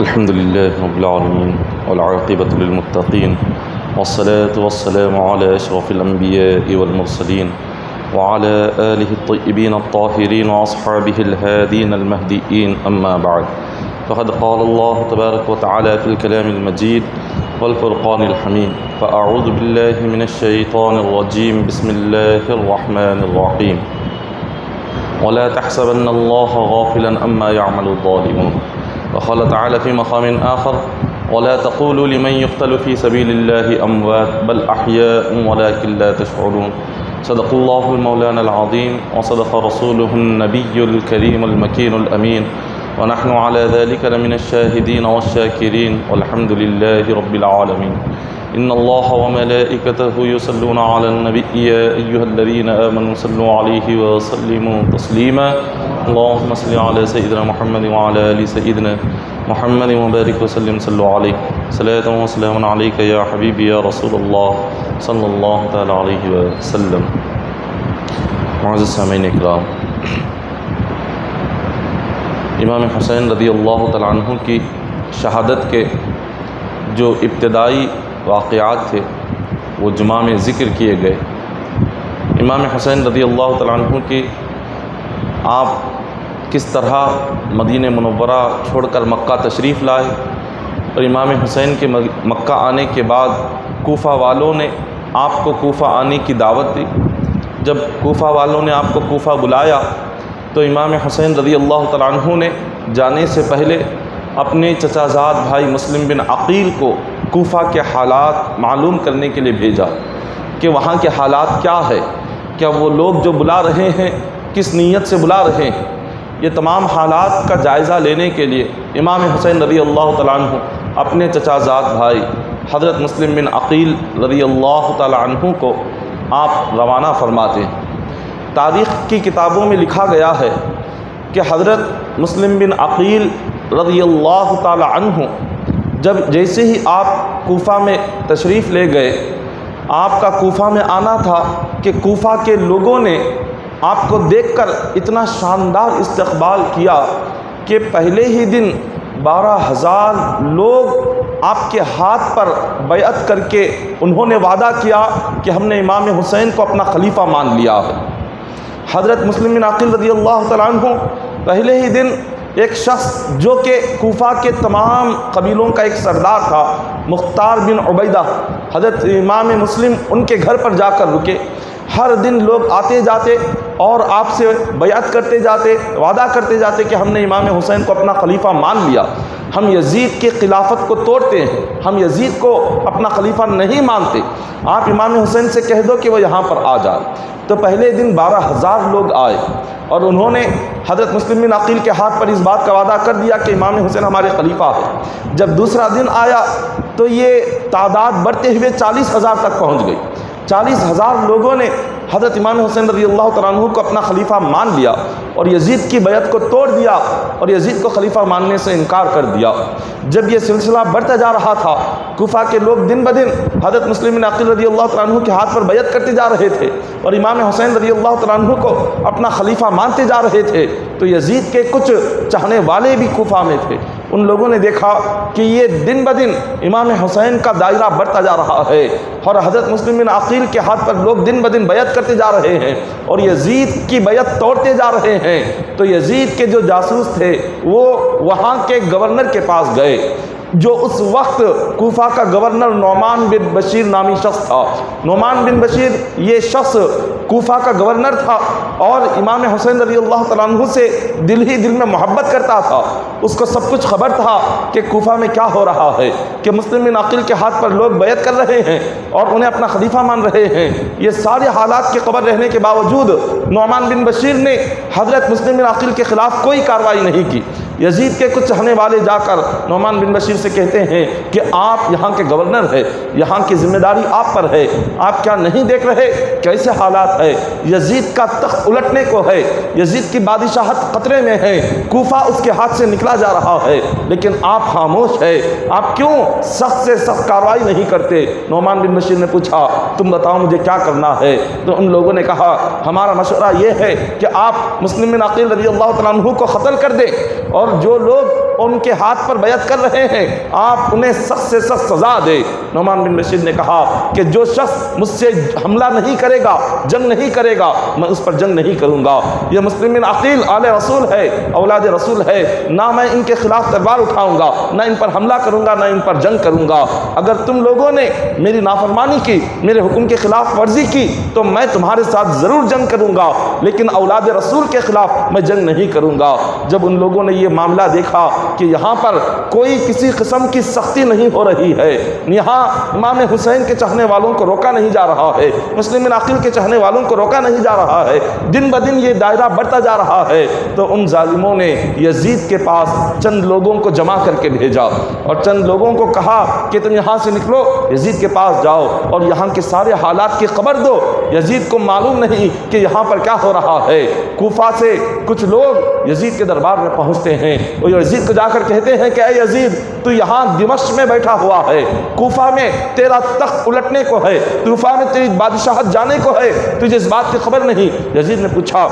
الحمد لله رب العالمين والعاقبة للمتقين والصلاة والسلام على أشرف الأنبياء والمرسلين وعلى آله الطيبين الطاهرين وأصحابه الهادين المهديين أما بعد فقد قال الله تبارك وتعالى في الكلام المجيد والفرقان الحميد فأعوذ بالله من الشيطان الرجيم بسم الله الرحمن الرحيم ولا تحسبن الله غافلا عما يعمل الظالمون وقال تعالى في مقام آخر ولا تقولوا لمن يقتل في سبيل الله أموات بل أحياء ولكن لا تشعرون صدق الله المولانا العظيم وصدق رسوله النبي الكريم المكين الأمين ونحن على ذلك لمن الشاهدين والشاكرين والحمد لله رب العالمين إن الله وملائكته يصلون على النبي يا أيها الذين آمنوا صلوا عليه وسلموا تسليما اللهم صل على سيدنا محمد وعلى آل سيدنا محمد وبارك وسلم صلوا عليه صلاة وسلام عليك يا حبيبي يا رسول الله صلی اللہ تعالی علیہ وسلم۔ معزز سامعین اکرام، امام حسین رضی اللہ تعالیٰ عنہ کی شہادت کے جو ابتدائی واقعات تھے وہ جمعہ میں ذکر کیے گئے۔ امام حسین رضی اللہ تعالیٰ عنہ کی آپ کس طرح مدینہ منورہ چھوڑ کر مکہ تشریف لائے، اور امام حسین کے مکہ آنے کے بعد کوفہ والوں نے آپ کو کوفہ آنے کی دعوت دی۔ جب کوفہ والوں نے آپ کو کوفہ بلایا تو امام حسین رضی اللہ تعالیٰ عنہ نے جانے سے پہلے اپنے چچا زاد بھائی مسلم بن عقیل کو کوفہ کے حالات معلوم کرنے کے لیے بھیجا کہ وہاں کے حالات کیا ہے، کیا وہ لوگ جو بلا رہے ہیں کس نیت سے بلا رہے ہیں۔ یہ تمام حالات کا جائزہ لینے کے لیے امام حسین رضی اللہ تعالیٰ عنہ اپنے چچا زاد بھائی حضرت مسلم بن عقیل رضی اللہ تعالیٰ عنہ کو آپ روانہ فرماتے ہیں۔ تاریخ کی کتابوں میں لکھا گیا ہے کہ حضرت مسلم بن عقیل رضی اللہ تعالیٰ عنہ جیسے ہی آپ کوفہ میں تشریف لے گئے، آپ کا کوفہ میں آنا تھا کہ کوفہ کے لوگوں نے آپ کو دیکھ کر اتنا شاندار استقبال کیا کہ پہلے ہی دن 12,000 لوگ آپ کے ہاتھ پر بیعت کر کے انہوں نے وعدہ کیا کہ ہم نے امام حسین کو اپنا خلیفہ مان لیا ہے۔ حضرت مسلم بن عقیل رضی اللہ تعالیٰ عنہ پہلے ہی دن ایک شخص جو کہ کوفہ کے تمام قبیلوں کا ایک سردار تھا، مختار بن عبیدہ، حضرت امام مسلم ان کے گھر پر جا کر رکے۔ ہر دن لوگ آتے جاتے اور آپ سے بیعت کرتے جاتے، وعدہ کرتے جاتے کہ ہم نے امام حسین کو اپنا خلیفہ مان لیا، ہم یزید کی خلافت کو توڑتے ہیں، ہم یزید کو اپنا خلیفہ نہیں مانتے، آپ امام حسین سے کہہ دو کہ وہ یہاں پر آ جائے۔ تو پہلے دن 12,000 لوگ آئے اور انہوں نے حضرت مسلم بن عقیل کے ہاتھ پر اس بات کا وعدہ کر دیا کہ امام حسین ہمارے خلیفہ ہے۔ جب دوسرا دن آیا تو یہ تعداد بڑھتے ہوئے 40,000 تک پہنچ گئی۔ 40,000 لوگوں نے حضرت امام حسین رضی اللہ تعالیٰ عنہ کو اپنا خلیفہ مان لیا اور یزید کی بیعت کو توڑ دیا اور یزید کو خلیفہ ماننے سے انکار کر دیا۔ جب یہ سلسلہ بڑھتا جا رہا تھا، کوفہ کے لوگ دن بدن حضرت مسلم بن عقیل رضی اللہ تعالیٰ عنہ کے ہاتھ پر بیعت کرتے جا رہے تھے اور امام حسین رضی اللہ تعالیٰ عنہ کو اپنا خلیفہ مانتے جا رہے تھے، تو یزید کے کچھ چاہنے والے بھی کوفہ میں تھے۔ ان لوگوں نے دیکھا کہ یہ دن بدن امام حسین کا دائرہ بڑھتا جا رہا ہے اور حضرت مسلم بن عقیل کے ہاتھ پر لوگ دن بدن بیعت کرتے جا رہے ہیں اور یزید کی بیعت توڑتے جا رہے ہیں، تو یزید کے جو جاسوس تھے وہ وہاں کے گورنر کے پاس گئے، جو اس وقت کوفہ کا گورنر نعمان بن بشیر نامی شخص تھا۔ نعمان بن بشیر یہ شخص کوفہ کا گورنر تھا اور امام حسین رضی اللہ تعالیٰ عنہ سے دل ہی دل میں محبت کرتا تھا۔ اس کو سب کچھ خبر تھا کہ کوفہ میں کیا ہو رہا ہے، کہ مسلم بن عقیل کے ہاتھ پر لوگ بیعت کر رہے ہیں اور انہیں اپنا خلیفہ مان رہے ہیں۔ یہ سارے حالات کی خبر رہنے کے باوجود نعمان بن بشیر نے حضرت مسلم بن عقیل کے خلاف کوئی کارروائی نہیں کی۔ یزید کے کچھ چاہنے والے جا کر نعمان بن بشیر سے کہتے ہیں کہ آپ یہاں کے گورنر ہیں، یہاں کی ذمہ داری آپ پر ہے، آپ کیا نہیں دیکھ رہے کیسے حالات ہے، یزید کا تخت الٹنے کو ہے، یزید کی بادشاہت خطرے میں ہے، کوفہ اس کے ہاتھ سے نکلا جا رہا ہے، لیکن آپ خاموش ہے، آپ کیوں سخت سے سخت کارروائی نہیں کرتے؟ نعمان بن بشیر نے پوچھا تم بتاؤ مجھے کیا کرنا ہے؟ تو ان لوگوں نے کہا ہمارا مشورہ یہ ہے کہ آپ مسلم بن عقیل رضی اللہ تعالیٰ عنہ کو قتل کر دیں اور اور جو لوگ ان کے ہاتھ پر بیعت کر رہے ہیں آپ انہیں سخت سے سخت سزا دے۔ نعمان بن بشیر نے کہا کہ جو شخص مجھ سے حملہ نہیں کرے گا، جنگ نہیں کرے گا، میں اس پر جنگ نہیں کروں گا۔ یہ مسلم بن عقیل آل رسول ہے، اولاد رسول ہے، نہ میں ان کے خلاف تلوار اٹھاؤں گا، نہ ان پر حملہ کروں گا، نہ ان پر جنگ کروں گا۔ اگر تم لوگوں نے میری نافرمانی کی، میرے حکم کے خلاف ورزی کی تو میں تمہارے ساتھ ضرور جنگ کروں گا، لیکن اولاد رسول کے خلاف میں جنگ نہیں کروں گا۔ جب ان لوگوں نے یہ معاملہ دیکھا کہ یہاں پر کوئی کسی قسم کی سختی نہیں ہو رہی ہے، یہاں امام حسین کے چاہنے والوں کو روکا نہیں جا رہا ہے، مسلم بن عقیل کے چاہنے والوں کو روکا نہیں جا رہا ہے، دن بدن یہ دائرہ بڑھتا جا رہا ہے، تو ان ظالموں نے یزید کے پاس چند لوگوں کو جمع کر کے بھیجا اور چند لوگوں کو کہا کہ تم یہاں سے نکلو، یزید کے پاس جاؤ اور یہاں کے سارے حالات کی خبر دو۔ یزید کو معلوم نہیں کہ یہاں پر کیا ہو رہا ہے۔ کوفہ سے کچھ لوگ یزید کے دربار میں پہنچتے ہیں اور یزید کو جا کر کہتے ہیں کہ اے یزید، تو یہاں دمشق میں بیٹھا ہوا ہے، کوفہ میں تیرا تخت الٹنے کو ہے، کوفہ میں تیری بادشاہت جانے کو ہے، تجھے اس بات کی خبر نہیں؟ یزید نے پوچھا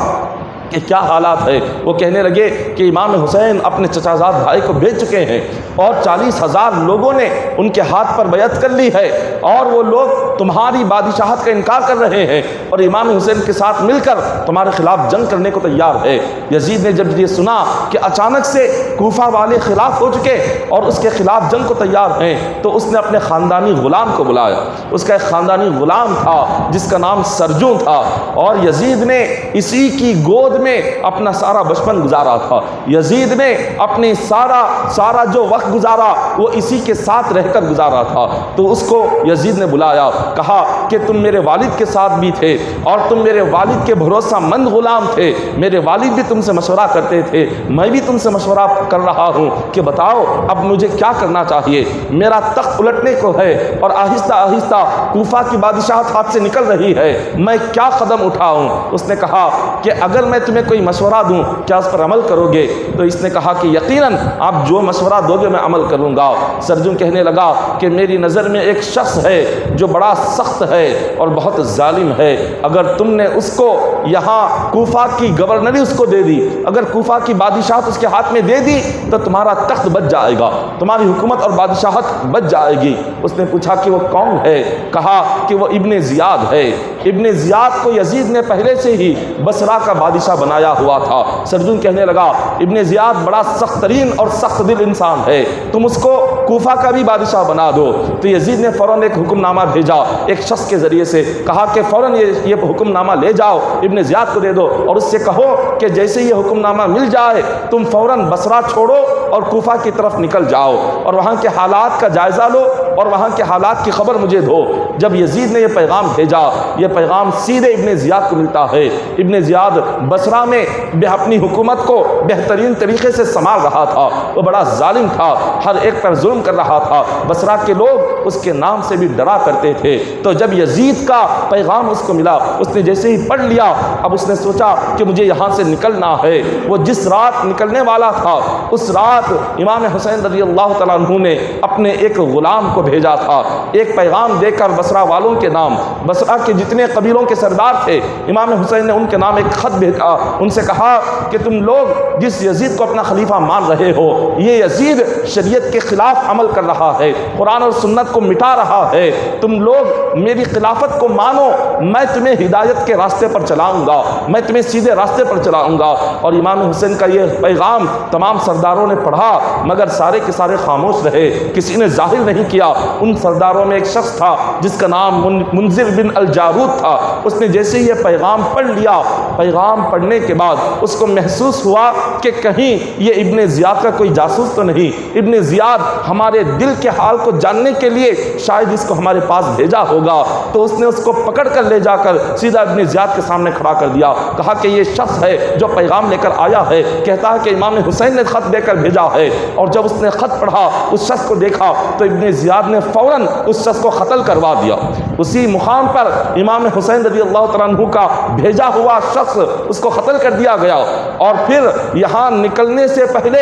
کہ کیا حالات ہے؟ وہ کہنے لگے کہ امام حسین اپنے چچا زاد بھائی کو بھیج چکے ہیں اور 40,000 لوگوں نے ان کے ہاتھ پر بیعت کر لی ہے اور وہ لوگ تمہاری بادشاہت کا انکار کر رہے ہیں اور امام حسین کے ساتھ مل کر تمہارے خلاف جنگ کرنے کو تیار ہے۔ یزید نے جب یہ سنا کہ اچانک سے کوفہ والے خلاف ہو چکے اور اس کے خلاف جنگ کو تیار ہیں، تو اس نے اپنے خاندانی غلام کو بلایا۔ اس کا ایک خاندانی غلام تھا جس کا نام سرجوں تھا، اور یزید نے اسی کی گود میں اپنا سارا بچپن گزارا تھا۔ یزید نے اپنی سارا جو وقت گزارا وہ اسی کے ساتھ رہ کر گزارا تھا۔ تو اس کو یزید نے بلایا، کہا کہ تم میرے والد کے ساتھ بھی تھے اور تم میرے والد کے بھروسہ مند غلام تھے، میرے والد بھی تم سے مشورہ کرتے تھے، میں بھی تم سے مشورہ کر رہا ہوں کہ بتاؤ اب مجھے کیا کرنا چاہیے۔ میرا تخت الٹنے کو ہے اور آہستہ آہستہ کوفہ کی بادشاہت ہاتھ سے نکل رہی ہے، میں کیا قدم اٹھاؤں؟ اس نے کہا کہ اگر میں تمہیں کوئی مشورہ دوں کیا اس پر عمل کرو گے؟ تو اس نے کہا کہ یقیناً آپ جو مشورہ دو گے میں عمل کروں گا۔ سرجن کہنے لگا کہ میری نظر میں ایک شخص ہے جو بڑا سخت ہے اور بہت ظالم ہے، اگر تم نے اس کو یہاں کوفہ کی گورنری اس کو دے دی، اگر کوفہ کی بادشاہت اس کے ہاتھ میں دے دی تو تمہارا تخت بچ جائے گا، تمہاری حکومت اور بادشاہت بچ جائے گی۔ اس نے پوچھا کہ وہ کون ہے؟ کہا کہ وہ ابن زیاد ہے۔ ابن زیاد کو یزید نے پہلے سے ہی بصرہ کا بادشاہ بنایا ہوا تھا۔ سرجن کہنے لگا ابن زیاد بڑا سخت ترین اور سخت دل انسان ہے، تم اس کو کوفہ کا بھی بادشاہ بنا دو۔ تو یزید نے فوراً ایک حکم نامہ بھیجا ایک شخص کے ذریعے سے، کہا کہ فوراً یہ حکم نامہ لے جاؤ ابن زیاد کو دے دو اور اس سے کہو کہ جیسے یہ حکم نامہ مل جائے تم فوراً بصرہ چھوڑو اور کوفہ کی طرف نکل جاؤ اور وہاں کے حالات کا جائزہ لو اور وہاں کے حالات کی خبر مجھے دو۔ جب یزید نے یہ پیغام بھیجا، یہ پیغام سیدھے ابن زیاد کو ملتا ہے۔ ابن زیاد بصرہ میں اپنی حکومت کو بہترین طریقے سے سنبھال رہا تھا، وہ بڑا ظالم تھا، ہر ایک پر ظلم کر رہا تھا، بصرہ کے لوگ اس کے نام سے بھی ڈرا کرتے تھے۔ تو جب یزید کا پیغام اس کو ملا، اس نے جیسے ہی پڑھ لیا، اب اس نے سوچا کہ مجھے یہاں سے نکلنا ہے۔ وہ جس رات نکلنے والا تھا اس رات امام حسین رضی اللہ تعالیٰ عنہ نے اپنے ایک غلام کو بھیجا تھا، ایک پیغام دے کر بصرہ والوں کے نام، بصرہ کے جتنے قبیلوں کے سردار تھے، امام حسین نے ان کے نام ایک خط بھیجا، ان سے کہا کہ تم لوگ جس یزید کو اپنا خلیفہ مان رہے ہو، یہ یزید شریعت کے خلاف عمل کر رہا ہے، قرآن اور سنت کو مٹا رہا ہے، تم لوگ میری خلافت کو مانو، میں تمہیں ہدایت کے راستے پر چلاؤں گا، میں تمہیں سیدھے راستے پر چلاؤں گا۔ اور امام حسین کا یہ پیغام تمام سرداروں نے پڑھا مگر سارے کے سارے خاموش رہے، کسی نے ظاہر نہیں کیا۔ ان سرداروں میں ایک شخص تھا جس کا نام منذر بن الجارود تھا، اس نے جیسے یہ پیغام پڑھ لیا، پیغام پڑھنے کے بعد اس کو محسوس ہوا کہ کہیں یہ ابن زیاد کا کوئی جاسوس تو نہیں، ابن زیاد ہمارے دل کے حال کو جاننے کے لیے شاید اس کو ہمارے پاس بھیجا ہوگا۔ تو اس نے اس کو پکڑ کر لے جا کر سیدھا ابن زیاد کے سامنے کھڑا کر دیا، کہا کہ یہ شخص ہے جو پیغام لے کر آیا ہے، کہتا ہے کہ امام حسین نے خط دے کر بھیجا ہے۔ اور جب اس نے خط پڑھا، اس شخص کو دیکھا، تو ابن زیاد نے فوراً اس شخص کو قتل کروا دیا۔ دیا۔ اسی مقام پر امام حسین رضی اللہ تعالیٰ عنہ کا بھیجا ہوا شخص اس کو قتل کر دیا گیا، اور پھر یہاں نکلنے سے پہلے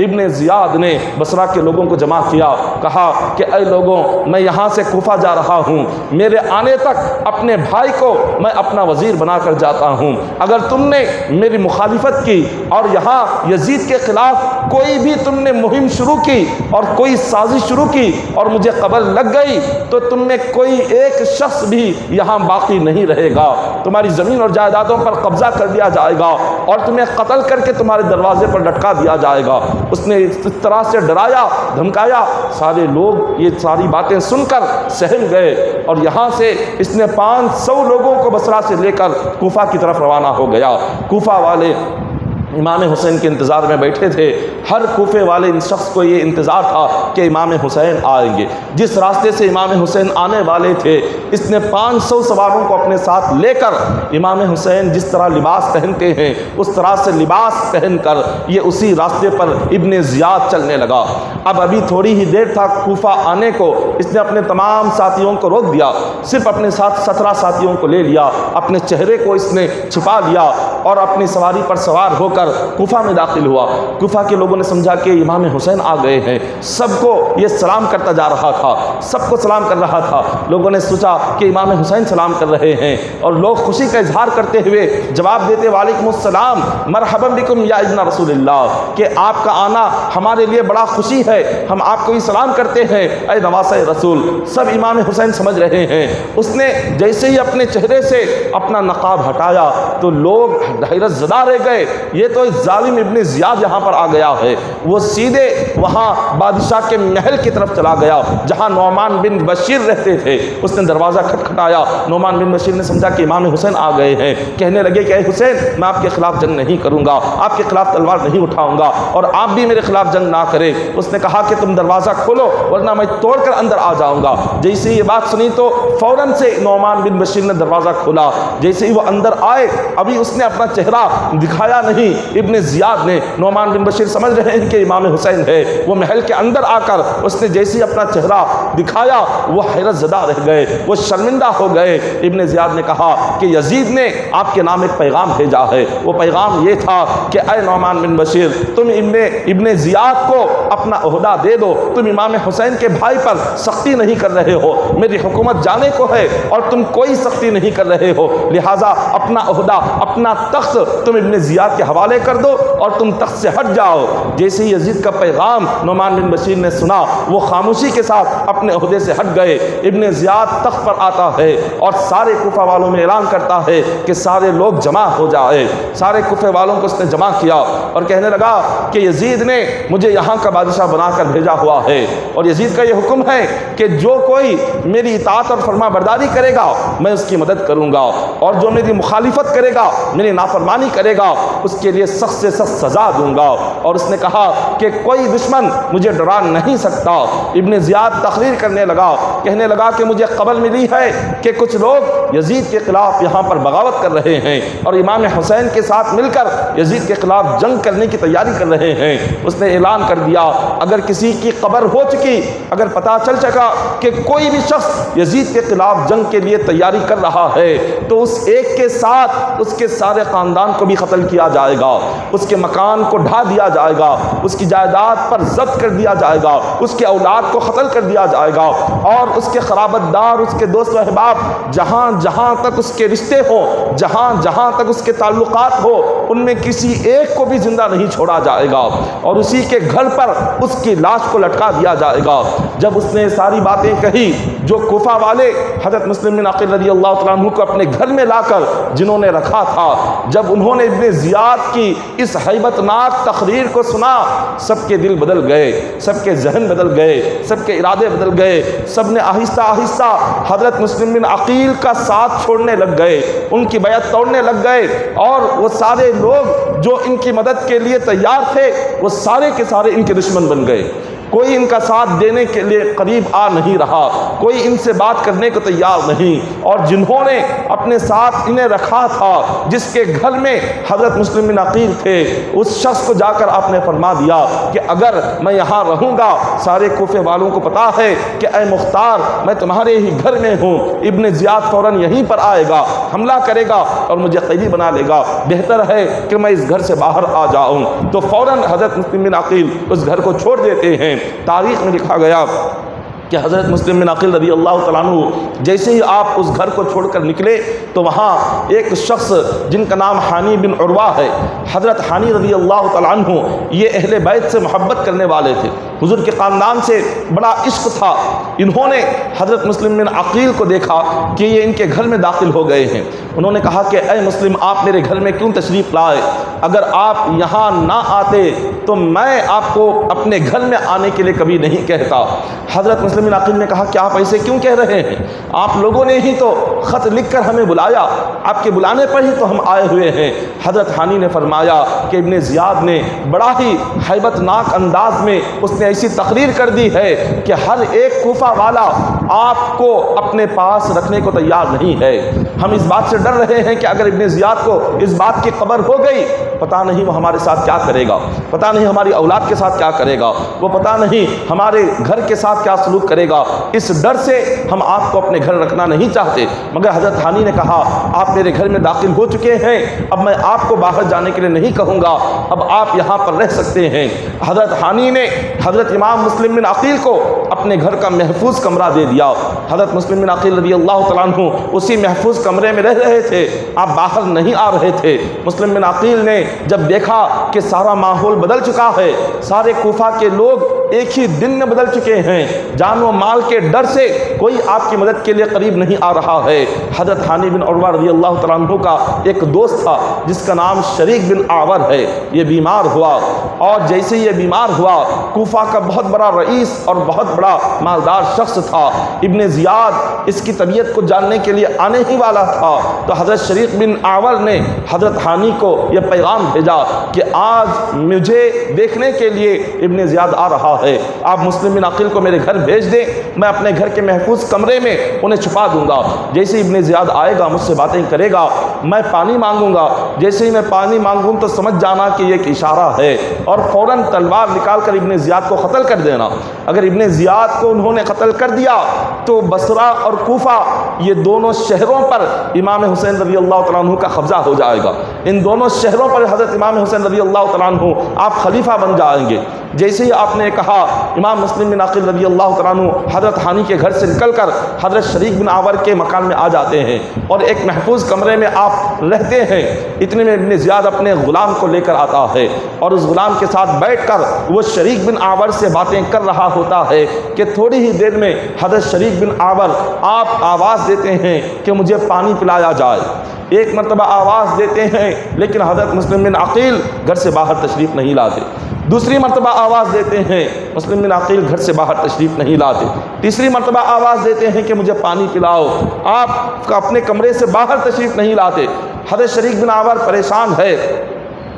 ابن زیاد نے بصرہ کے لوگوں کو جمع کیا، کہا کہ اے لوگوں، میں یہاں سے کوفہ جا رہا ہوں، میرے آنے تک اپنے بھائی کو میں اپنا وزیر بنا کر جاتا ہوں، اگر تم نے میری مخالفت کی اور یہاں یزید کے خلاف کوئی بھی تم نے مہم شروع کی اور کوئی سازش شروع کی اور مجھے خبر لگ گئی تو تم میں کوئی ایک شخص بھی یہاں باقی نہیں رہے گا، تمہاری زمین اور جائیدادوں پر قبضہ کر دیا جائے گا اور تمہیں قتل کر کے تمہارے دروازے پر لٹکا دیا جائے گا۔ اس نے اس طرح سے ڈرایا دھمکایا، سارے لوگ یہ ساری باتیں سن کر سہم گئے، اور یہاں سے اس نے 500 لوگوں کو بصرہ سے لے کر کوفہ کی طرف روانہ ہو گیا۔ کوفہ والے امام حسین کے انتظار میں بیٹھے تھے، ہر کوفے والے ان شخص کو یہ انتظار تھا کہ امام حسین آئیں گے۔ جس راستے سے امام حسین آنے والے تھے، اس نے 500 سواروں کو اپنے ساتھ لے کر امام حسین جس طرح لباس پہنتے ہیں اس طرح سے لباس پہن کر یہ اسی راستے پر ابن زیاد چلنے لگا۔ اب ابھی تھوڑی ہی دیر تھا کوفہ آنے کو، اس نے اپنے تمام ساتھیوں کو روک دیا، صرف اپنے ساتھ 17 ساتھیوں کو لے لیا، اپنے چہرے کو اس نے چھپا لیا اور اپنی سواری پر سوار ہو کر کوفہ میں داخل ہوا۔ کوفہ کے لوگوں نے سمجھا کہ امام حسین آ گئے ہیں، سب کو یہ سلام کرتا جا رہا تھا، سب کو سلام کر رہا تھا۔ لوگوں نے سوچا کہ امام حسین سلام کر رہے ہیں، اور لوگ خوشی کا اظہار کرتے ہوئے جواب دیتے وعلیکم السلام مرحبا بکم یا ابن رسول اللہ، کہ آپ کا آنا ہمارے لیے بڑا خوشی ہے، ہم آپ کو ہی سلام کرتے ہیں اے نواسہ رسول۔ سب امام حسین سمجھ رہے ہیں۔ اس نے جیسے ہی اپنے چہرے سے اپنا نقاب ہٹایا تو لوگ حیرت زدہ رہ گئے، یہ تو ظالم ابن زیاد یہاں پر آ گیا ہے۔ وہ سیدھے وہاں بادشاہ کے محل کی طرف چلا گیا جہاں نعمان بن بشیر رہتے تھے۔ اس نے دروازہ کھٹکھٹایا، نعمان بن بشیر نے سمجھا کہ امام حسین آ گئے ہیں، کہنے لگے کہ اے حسین، میں آپ کے خلاف جنگ نہیں کروں گا، آپ کے خلاف تلوار نہیں اٹھاؤں گا، اور آپ بھی میرے خلاف جنگ نہ کریں۔ اس نے کہا کہ تم دروازہ کھولو ورنہ میں توڑ کر اندر آ جاؤں گا۔ جیسے ہی یہ بات سنی تو فوراً سے نعمان بن بشیر نے دروازہ کھولا۔ جیسے ہی وہ اندر آئے، ابھی اس نے اپنا چہرہ دکھایا نہیں، ابن زیاد نے، نعمان بن بشیر سمجھ رہے ہیں کہ امام حسین ہے، وہ محل کے اندر آ کر اس نے جیسے ہی اپنا چہرہ دکھایا وہ حیرت زدہ رہ گئے، وہ شرمندہ ہو گئے۔ ابن زیاد نے کہا کہ یزید نے آپ کے نام ایک پیغام بھیجا ہے، وہ پیغام یہ تھا کہ اے نعمان بن بشیر، تم ابن زیاد کو اپنا عہدہ دے دو، تم امام حسین کے بھائی پر سختی نہیں کر رہے ہو، میری حکومت جانے کو ہے اور تم کوئی سختی نہیں کر رہے ہو، لہٰذا اپنا عہدہ اپنا تخت تم ابن زیاد کے حوالے کر دو اور تم تخت سے ہٹ جاؤ۔ جیسے ہی یزید کا پیغام نعمان بن بشیر نے سنا، وہ خاموشی کے ساتھ اپنے عہدے سے ہٹ گئے۔ ابن زیاد تخت پر آتا ہے اور سارے کوفہ والوں میں اعلان کرتا ہے کہ سارے لوگ جمع ہو جائے۔ سارے کوفہ والوں کو اس نے جمع کیا اور کہنے لگا کہ یزید نے مجھے یہاں کا بادشاہ بنا کر بھیجا ہوا ہے، اور یزید کا یہ حکم ہے کہ جو کوئی میری اطاعت اور فرما برداری کرے گا میں اس کی مدد کروں گا، اور جو میری مخالفت کرے گا، میری نافرمانی کرے گا، اس کے لیے سخت سے سخت سزا دوں گا۔ اور اس نے کہا کہ کوئی دشمن مجھے ڈرا نہیں سکتا۔ ابن زیاد تقریر کرنے لگا، کہنے لگا کہ مجھے خبر ملی ہے کہ کچھ لوگ یزید کے خلاف یہاں پر بغاوت کر رہے ہیں اور امام حسین کے ساتھ مل کر یزید کے خلاف جنگ کرنے کی تیاری کر رہے ہیں۔ اس نے اعلان کر دیا اگر کسی کی خبر ہو چکی، اگر پتہ چل چکا کہ کوئی بھی شخص یزید کے خلاف جنگ کے لیے تیاری کر رہا ہے تو اس ایک کے ساتھ اس کے سارے خاندان کو بھی قتل کیا جائے گا، اس کے مکان کو ڈھا دیا جائے گا، اس کی جائیداد پر ضبط کر دیا جائے گا، اس کے اولاد کو قتل کر دیا جائے گا، اور اس کے قرابت دار، اس کے دوست و احباب، جہاں جہاں تک اس کے رشتے ہوں، جہاں جہاں تک اس کے تعلقات ہو، ان میں کسی ایک کو بھی زندہ نہیں چھوڑا جائے گا، اور اسی کے گھر پر اس کی لاش کو لٹکا دیا جائے گا۔ جب اس نے ساری باتیں کہی، جو کوفہ والے حضرت مسلم بن عقیل رضی اللہ تعالیٰ عنہ کو اپنے گھر میں لا کر جنہوں نے رکھا تھا، جب انہوں نے ابن زیاد کی اس ہیبت ناک تقریر کو سنا، سب کے دل بدل گئے، سب کے ذہن بدل گئے، سب کے ارادے بدل گئے، سب نے آہستہ آہستہ حضرت مسلم بن عقیل کا ساتھ چھوڑنے لگ گئے، ان کی بیعت توڑنے لگ گئے، اور وہ سارے لوگ جو ان کی مدد کے لیے تیار تھے وہ سارے کے سارے ان کے دشمن بن گئے۔ کوئی ان کا ساتھ دینے کے لیے قریب آ نہیں رہا، کوئی ان سے بات کرنے کو تیار نہیں، اور جنہوں نے اپنے ساتھ انہیں رکھا تھا، جس کے گھر میں حضرت مسلم بن عقیل تھے، اس شخص کو جا کر آپ نے فرما دیا کہ اگر میں یہاں رہوں گا، سارے کوفے والوں کو پتا ہے کہ اے مختار میں تمہارے ہی گھر میں ہوں، ابن زیاد فوراً یہیں پر آئے گا، حملہ کرے گا اور مجھے قیدی بنا لے گا، بہتر ہے کہ میں اس گھر سے باہر آ جاؤں۔ تو فوراً حضرت مسلم بن عقیل اس گھر کو چھوڑ دیتے ہیں۔ تاریخ میں لکھا گیا کہ حضرت مسلم بن عقیل رضی اللہ تعالیٰ عنہ جیسے ہی آپ اس گھر کو چھوڑ کر نکلے تو وہاں ایک شخص جن کا نام حانی بن عروہ ہے، حضرت حانی رضی اللہ تعالیٰ عنہ یہ اہل بیت سے محبت کرنے والے تھے، حضور کے خاندان سے بڑا عشق تھا۔ انہوں نے حضرت مسلم بن عقیل کو دیکھا کہ یہ ان کے گھر میں داخل ہو گئے ہیں، انہوں نے کہا کہ اے مسلم آپ میرے گھر میں کیوں تشریف لائے؟ اگر آپ یہاں نہ آتے تو میں آپ کو اپنے گھر میں آنے کے لیے کبھی نہیں کہتا۔ حضرت مسلم بن عقیل نے کہا کہ آپ ایسے کیوں کہہ رہے ہیں؟ آپ لوگوں نے ہی تو خط لکھ کر ہمیں بلایا، آپ کے بلانے پر ہی تو ہم آئے ہوئے ہیں۔ حضرت حانی نے فرمایا کہ ابن زیاد نے بڑا ہی ہیبت ناک انداز میں اس نے ایسی تقریر کر دی ہے کہ ہر ایک کوفہ والا آپ کو اپنے پاس رکھنے کو تیار نہیں ہے۔ ہم اس بات سے ڈر رہے ہیں کہ اگر ابن زیاد کو اس بات کی خبر ہو گئی، پتہ نہیں وہ ہمارے ساتھ کیا کرے گا، پتہ نہیں ہماری اولاد کے ساتھ کیا کرے گا، وہ پتہ نہیں ہمارے گھر کے ساتھ کیا سلوک کرے گا۔ اس ڈر سے ہم آپ کو اپنے گھر رکھنا نہیں چاہتے۔ مگر حضرت حانی نے کہا آپ میرے گھر میں داخل ہو چکے ہیں، اب میں آپ کو باہر جانے کے لیے نہیں کہوں گا، اب آپ یہاں پر رہ سکتے ہیں۔ حضرت حانی نے حضرت امام مسلم بن عقیل کو اپنے گھر کا محفوظ کمرہ دے دیا۔ حضرت مسلم بن عقیل رضی اللہ تعالیٰ عنہ اسی محفوظ کمرے میں رہ رہے تھے، آپ باہر نہیں آ رہے تھے۔ مسلم بن عقیل نے جب دیکھا کہ سارا ماحول بدل چکا ہے، سارے کوفہ کے لوگ ایک ہی دن میں بدل چکے ہیں، جان و مال کے ڈر سے کوئی آپ کی مدد کے لیے قریب نہیں آ رہا ہے۔ حضرت حانی بن عروہ رضی اللہ تعالیٰ عنہ کا ایک دوست تھا جس کا نام شریک بن آور ہے، یہ بیمار ہوا، اور جیسے یہ بیمار ہوا کوفہ کا بہت بڑا رئیس اور بہت بڑا مالدار شخص تھا، ابن زیاد اس کی طبیعت کو جاننے کے لیے آنے ہی والا تھا۔ تو حضرت شریک بن آور نے حضرت حانی کو یہ پیغام بھیجا کہ آج مجھے دیکھنے کے لیے ابن زیاد آ رہا ہے، آپ مسلم بن عقیل کو میرے گھر بھیج دیں، میں اپنے گھر کے محفوظ کمرے میں انہیں چھپا دوں گا، جیسے ہی ابن زیاد آئے گا مجھ سے باتیں کرے گا، میں پانی مانگوں گا، جیسے ہی میں پانی مانگوں تو سمجھ جانا کہ یہ ایک اشارہ ہے، اور فوراً تلوار نکال کر ابن زیاد کو قتل کر دینا۔ اگر ابن زیاد کو انہوں نے قتل کر دیا تو بصرہ اور کوفہ یہ دونوں شہروں پر امام حسین رضی اللہ تعالیٰ عنہ کا قبضہ ہو جائے گا، ان دونوں شہروں پر حضرت امام حسین رضی اللہ تعالیٰ عنہ آپ خلیفہ بن جائیں گے۔ جیسے ہی آپ نے کہا امام مسلم بن عقیل رضی اللہ تعالیٰ عنہ حضرت حانی کے گھر سے نکل کر حضرت شریک بن آور کے مکان میں آ جاتے ہیں اور ایک محفوظ کمرے میں آپ رہتے ہیں۔ اتنے میں ابن زیاد اپنے غلام کو لے کر آتا ہے اور اس غلام کے ساتھ بیٹھ کر وہ شریک بن آور سے باتیں کر رہا ہوتا ہے کہ تھوڑی ہی دیر میں حضرت شریک بن آور آپ آواز دیتے ہیں کہ مجھے پانی پلایا جائے۔ ایک مرتبہ آواز دیتے ہیں لیکن حضرت مسلم بن عقیل گھر سے باہر تشریف نہیں لاتے، دوسری مرتبہ آواز دیتے ہیں مسلم بن عقیل گھر سے باہر تشریف نہیں لاتے، تیسری مرتبہ آواز دیتے ہیں کہ مجھے پانی پلاؤ، آپ اپنے کمرے سے باہر تشریف نہیں لاتے۔ حضرت شریک بن آور پریشان ہے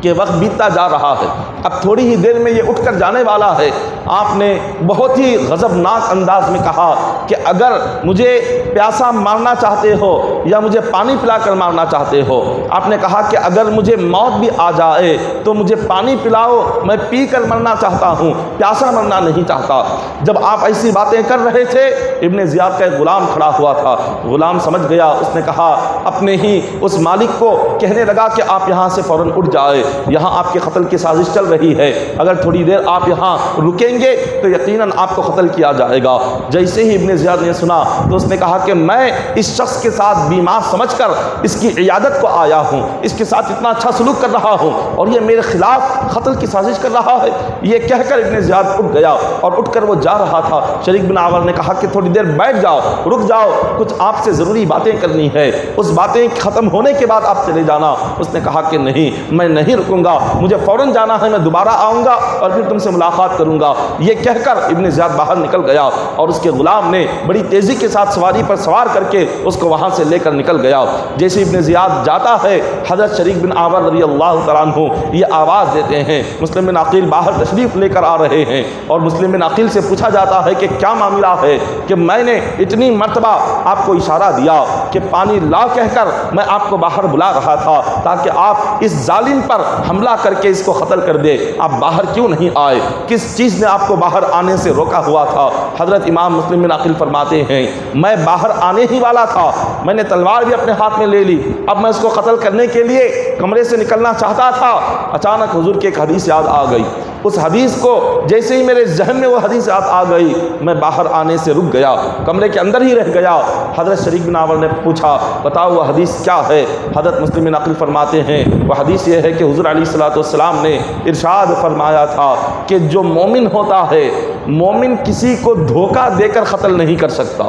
کہ وقت بیتتا جا رہا ہے، اب تھوڑی ہی دیر میں یہ اٹھ کر جانے والا ہے۔ آپ نے بہت ہی غضبناک انداز میں کہا کہ اگر مجھے پیاسا مارنا چاہتے ہو یا مجھے پانی پلا کر مارنا چاہتے ہو، آپ نے کہا کہ اگر مجھے موت بھی آ جائے تو مجھے پانی پلاؤ، میں پی کر مرنا چاہتا ہوں، پیاسا مرنا نہیں چاہتا۔ جب آپ ایسی باتیں کر رہے تھے ابن زیاد کا ایک غلام کھڑا ہوا تھا، غلام سمجھ گیا، اس نے کہا اپنے ہی اس مالک کو کہنے لگا کہ آپ یہاں سے فوراً اٹھ جائے، یہاں آپ کے قتل کی سازش چل رہی ہے، اگر تھوڑی دیر آپ یہاں رکیں گے تو یقیناً آپ کو قتل کیا جائے گا۔ جیسے ہی ابن زیاد نے سنا تو اس نے کہا کہ میں اس شخص کے ساتھ بیمار سمجھ کر اس کی عیادت کو آیا ہوں، اس کے ساتھ اتنا اچھا سلوک کر رہا ہوں اور یہ میرے خلاف قتل کی سازش کر رہا ہے۔ یہ کہہ کر ابن زیاد اٹھ گیا اور اٹھ کر وہ جا رہا تھا۔ شریک بن آور نے کہا کہ تھوڑی دیر بیٹھ جاؤ، رک جاؤ، کچھ آپ سے ضروری باتیں کرنی ہے، اس باتیں ختم ہونے کے بعد آپ چلے جانا۔ اس نے کہا کہ نہیں، میں نہیں رکوں گا، مجھے فوراً جانا ہے، میں دوبارہ آؤں گا اور پھر تم سے ملاقات کروں گا۔ یہ کہہ کر ابن زیاد باہر نکل گیا اور اس کے غلام نے بڑی تیزی کے ساتھ سواری پر سوار کر کے اس کو وہاں سے لے کر نکل گیا۔ جیسے ابن زیاد جاتا ہے، حضرت شریک بن عامر رضی اللہ تعالیٰ عنہ یہ آواز دیتے ہیں، مسلم بن عقیل باہر تشریف لے کر آ رہے ہیں، اور مسلم بن عقیل سے پوچھا جاتا ہے کہ کیا معاملہ ہے کہ میں نے اتنی مرتبہ آپ کو اشارہ دیا کہ پانی لا کہہ کر میں آپ کو باہر بلا رہا تھا تاکہ آپ اس ظالم پر حملہ کر کے اس کو قتل کر دے، آپ باہر کیوں نہیں آئے؟ کس چیز نے آپ کو باہر آنے سے روکا ہوا تھا؟ حضرت امام مسلم بن عقیل فرماتے ہیں میں باہر آنے ہی والا تھا، میں نے تلوار بھی اپنے ہاتھ میں لے لی، اب میں اس کو قتل کرنے کے لیے کمرے سے نکلنا چاہتا تھا، اچانک حضور کی ایک حدیث یاد آ گئی، اس حدیث کو جیسے ہی میرے ذہن میں وہ حدیث یاد آ گئی میں باہر آنے سے رک گیا، کمرے کے اندر ہی رہ گیا۔ حضرت شریک بن عامر نے پوچھا بتاؤ وہ حدیث کیا ہے؟ حضرت مسلم بن عقیل فرماتے ہیں وہ حدیث یہ ہے کہ حضور علیہ الصلوۃ والسلام نے ارشاد فرمایا تھا کہ جو مومن ہوتا ہے، مومن کسی کو دھوکہ دے کر قتل نہیں کر سکتا،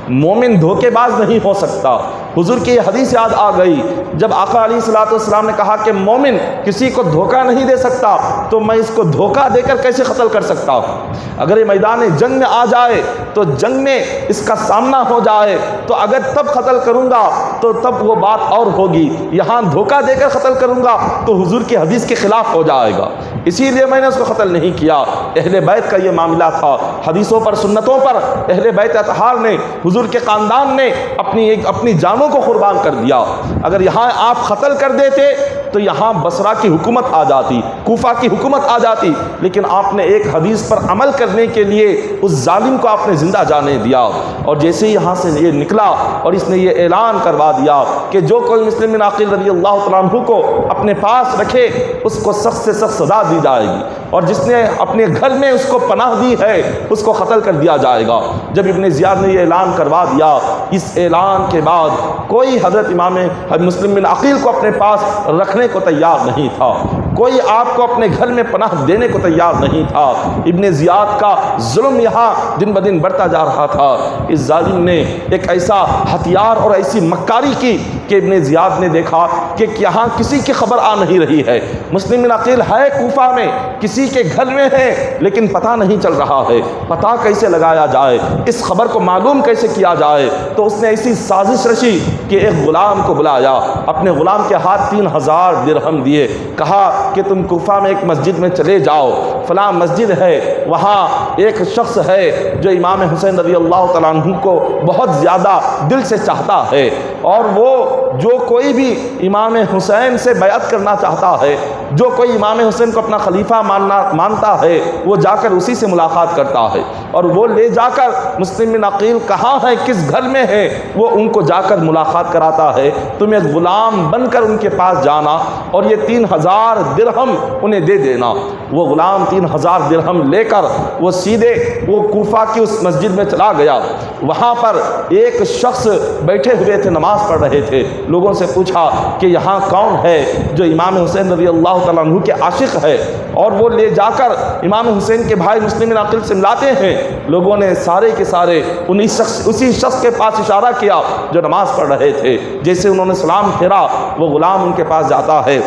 مومن دھوکے باز نہیں ہو سکتا۔ حضور کی یہ حدیث یاد آ گئی، جب آقا علیہ الصلوۃ والسلام نے کہا کہ مومن کسی کو دھوکہ نہیں دے سکتا تو میں اس کو دھوکہ دے کر کیسے قتل کر سکتا ہوں؟ اگر یہ میدان جنگ میں آ جائے تو جنگ میں اس کا سامنا ہو جائے تو اگر تب قتل کروں گا تو تب وہ بات اور ہوگی، یہاں دھوکہ دے کر قتل کروں گا تو حضور کی حدیث کے خلاف ہو جائے گا، اسی لیے میں نے اس کو قتل نہیں کیا۔ اہل بیت کا یہ معاملہ تھا، حدیثوں پر سنتوں پر اہل بیت اطہار نے، حضور کے خاندان نے اپنی جانوں کو قربان کر دیا۔ اگر یہاں آپ قتل کر دیتے تو یہاں بصرہ کی حکومت آ جاتی، کوفہ کی حکومت آ جاتی، لیکن آپ نے ایک حدیث پر عمل کرنے کے لیے اس ظالم کو آپ نے زندہ جانے دیا، اور جیسے ہی یہاں سے یہ نکلا اور اس نے یہ اعلان کروا دیا کہ جو کوئی مسلم بن عقیل رضی اللہ تعالیٰ عنہ کو اپنے پاس رکھے اس کو سخت سے سخت سزا دی جائے گی، اور جس نے اپنے گھر میں اس کو پناہ دی ہے اس کو قتل کر دیا جائے گا۔ جب ابن زیاد نے یہ اعلان کروا دیا، اس اعلان کے بعد کوئی حضرت امام مسلم بن عقیل کو اپنے پاس رکھنے کو تیار نہیں تھا، کوئی آپ کو اپنے گھر میں پناہ دینے کو تیار نہیں تھا۔ ابن زیاد کا ظلم یہاں دن بدن بڑھتا جا رہا تھا۔ اس ظالم نے ایک ایسا ہتھیار اور ایسی مکاری کی کہ ابن زیاد نے دیکھا کہ یہاں کسی کی خبر آ نہیں رہی ہے، مسلم بن عقیل ہے کوفہ میں، کسی کے گھر میں ہے، لیکن پتہ نہیں چل رہا ہے، پتہ کیسے لگایا جائے، اس خبر کو معلوم کیسے کیا جائے؟ تو اس نے ایسی سازش رچی کہ ایک غلام کو بلایا، اپنے غلام کے ہاتھ 3000 درہم دیے، کہا کہ تم کوفہ میں ایک مسجد میں چلے جاؤ، فلاں مسجد ہے، وہاں ایک شخص ہے جو امام حسین رضی اللہ تعالیٰ عنہ کو بہت زیادہ دل سے چاہتا ہے، اور وہ جو کوئی بھی امام حسین سے بیعت کرنا چاہتا ہے، جو کوئی امام حسین کو اپنا خلیفہ مانتا ہے، وہ جا کر اسی سے ملاقات کرتا ہے، اور وہ لے جا کر مسلم بن عقیل کہاں ہے، کس گھر میں ہے، وہ ان کو جا کر ملاقات کراتا ہے۔ تم ایک غلام بن کر ان کے پاس جانا اور یہ 3000 درہم انہیں دے دینا۔ وہ غلام 3000 درہم لے کر وہ سیدھے وہ کوفہ کی اس مسجد میں چلا گیا۔ وہاں پر ایک شخص بیٹھے ہوئے تھے، نماز پڑھ رہے تھے، لوگوں سے پوچھا کہ یہاں کون ہے جو امام حسین رضی اللہ تعالیٰ عنہ کے عاشق ہے، اور وہ لے جا کر امام حسین کے بھائی مسلم بن عقیل سے ملاتے ہیں۔ لوگوں نے سارے کے سارے اسی شخص کے پاس اشارہ کیا جو نماز پڑھ رہے تھے، جیسے انہوں نے سلام پھیرا وہ غلام ان کے پاس جاتا ہے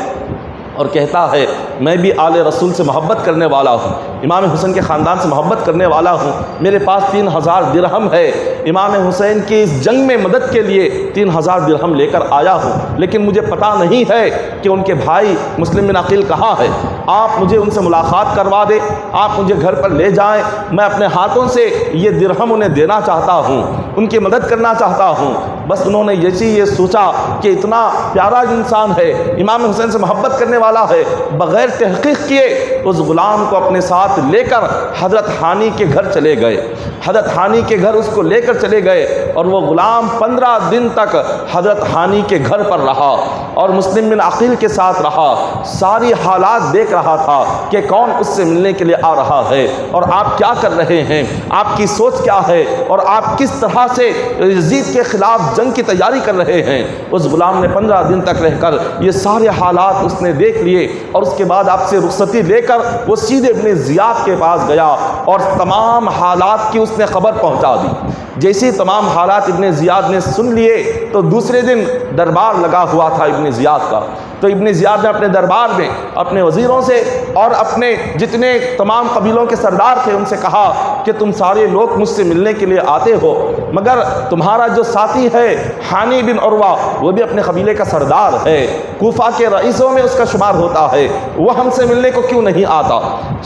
اور کہتا ہے میں بھی آل رسول سے محبت کرنے والا ہوں، امام حسین کے خاندان سے محبت کرنے والا ہوں، میرے پاس 3000 درہم ہے، امام حسین کی اس جنگ میں مدد کے لیے 3000 درہم لے کر آیا ہوں، لیکن مجھے پتہ نہیں ہے کہ ان کے بھائی مسلم بن عقیل کہاں ہے، آپ مجھے ان سے ملاقات کروا دیں، آپ مجھے گھر پر لے جائیں، میں اپنے ہاتھوں سے یہ درہم انہیں دینا چاہتا ہوں، ان کی مدد کرنا چاہتا ہوں۔ بس انہوں نے یہ سوچا کہ اتنا پیارا انسان ہے، امام حسین سے محبت کرنے والا ہے، بغیر تحقیق کیے اس غلام کو اپنے ساتھ لے کر حضرت حانی کے گھر چلے گئے، حضرت حانی کے گھر اس کو لے کر چلے گئے، اور وہ غلام 15 دن تک حضرت حانی کے گھر پر رہا اور مسلم بن عقیل کے ساتھ رہا، ساری حالات دیکھ رہا تھا کہ کون اس سے ملنے کے لیے آ رہا ہے اور آپ کیا کر رہے ہیں، آپ کی سوچ کیا ہے، اور آپ کس طرح سے یزید کے خلاف جنگ کی تیاری کر رہے ہیں۔ اس غلام نے 15 دن تک رہ کر یہ سارے حالات اس نے دیکھ لیے، اور اس کے بعد آپ سے رخصتی لے کر وہ سیدھے ابن زیاد کے پاس گیا اور تمام حالات کی اس نے خبر پہنچا دی۔ جیسی تمام حالات ابن زیاد نے سن لیے تو دوسرے دن دربار لگا ہوا تھا ابن زیاد کا، تو ابن زیاد نے اپنے دربار میں اپنے وزیروں سے اور اپنے جتنے تمام قبیلوں کے سردار تھے ان سے کہا کہ تم سارے لوگ مجھ سے ملنے کے لیے آتے ہو، مگر تمہارا جو ساتھی ہے حانی بن عروہ وہ بھی اپنے قبیلے کا سردار ہے، کوفہ کے رئیسوں میں اس کا شمار ہوتا ہے، وہ ہم سے ملنے کو کیوں نہیں آتا؟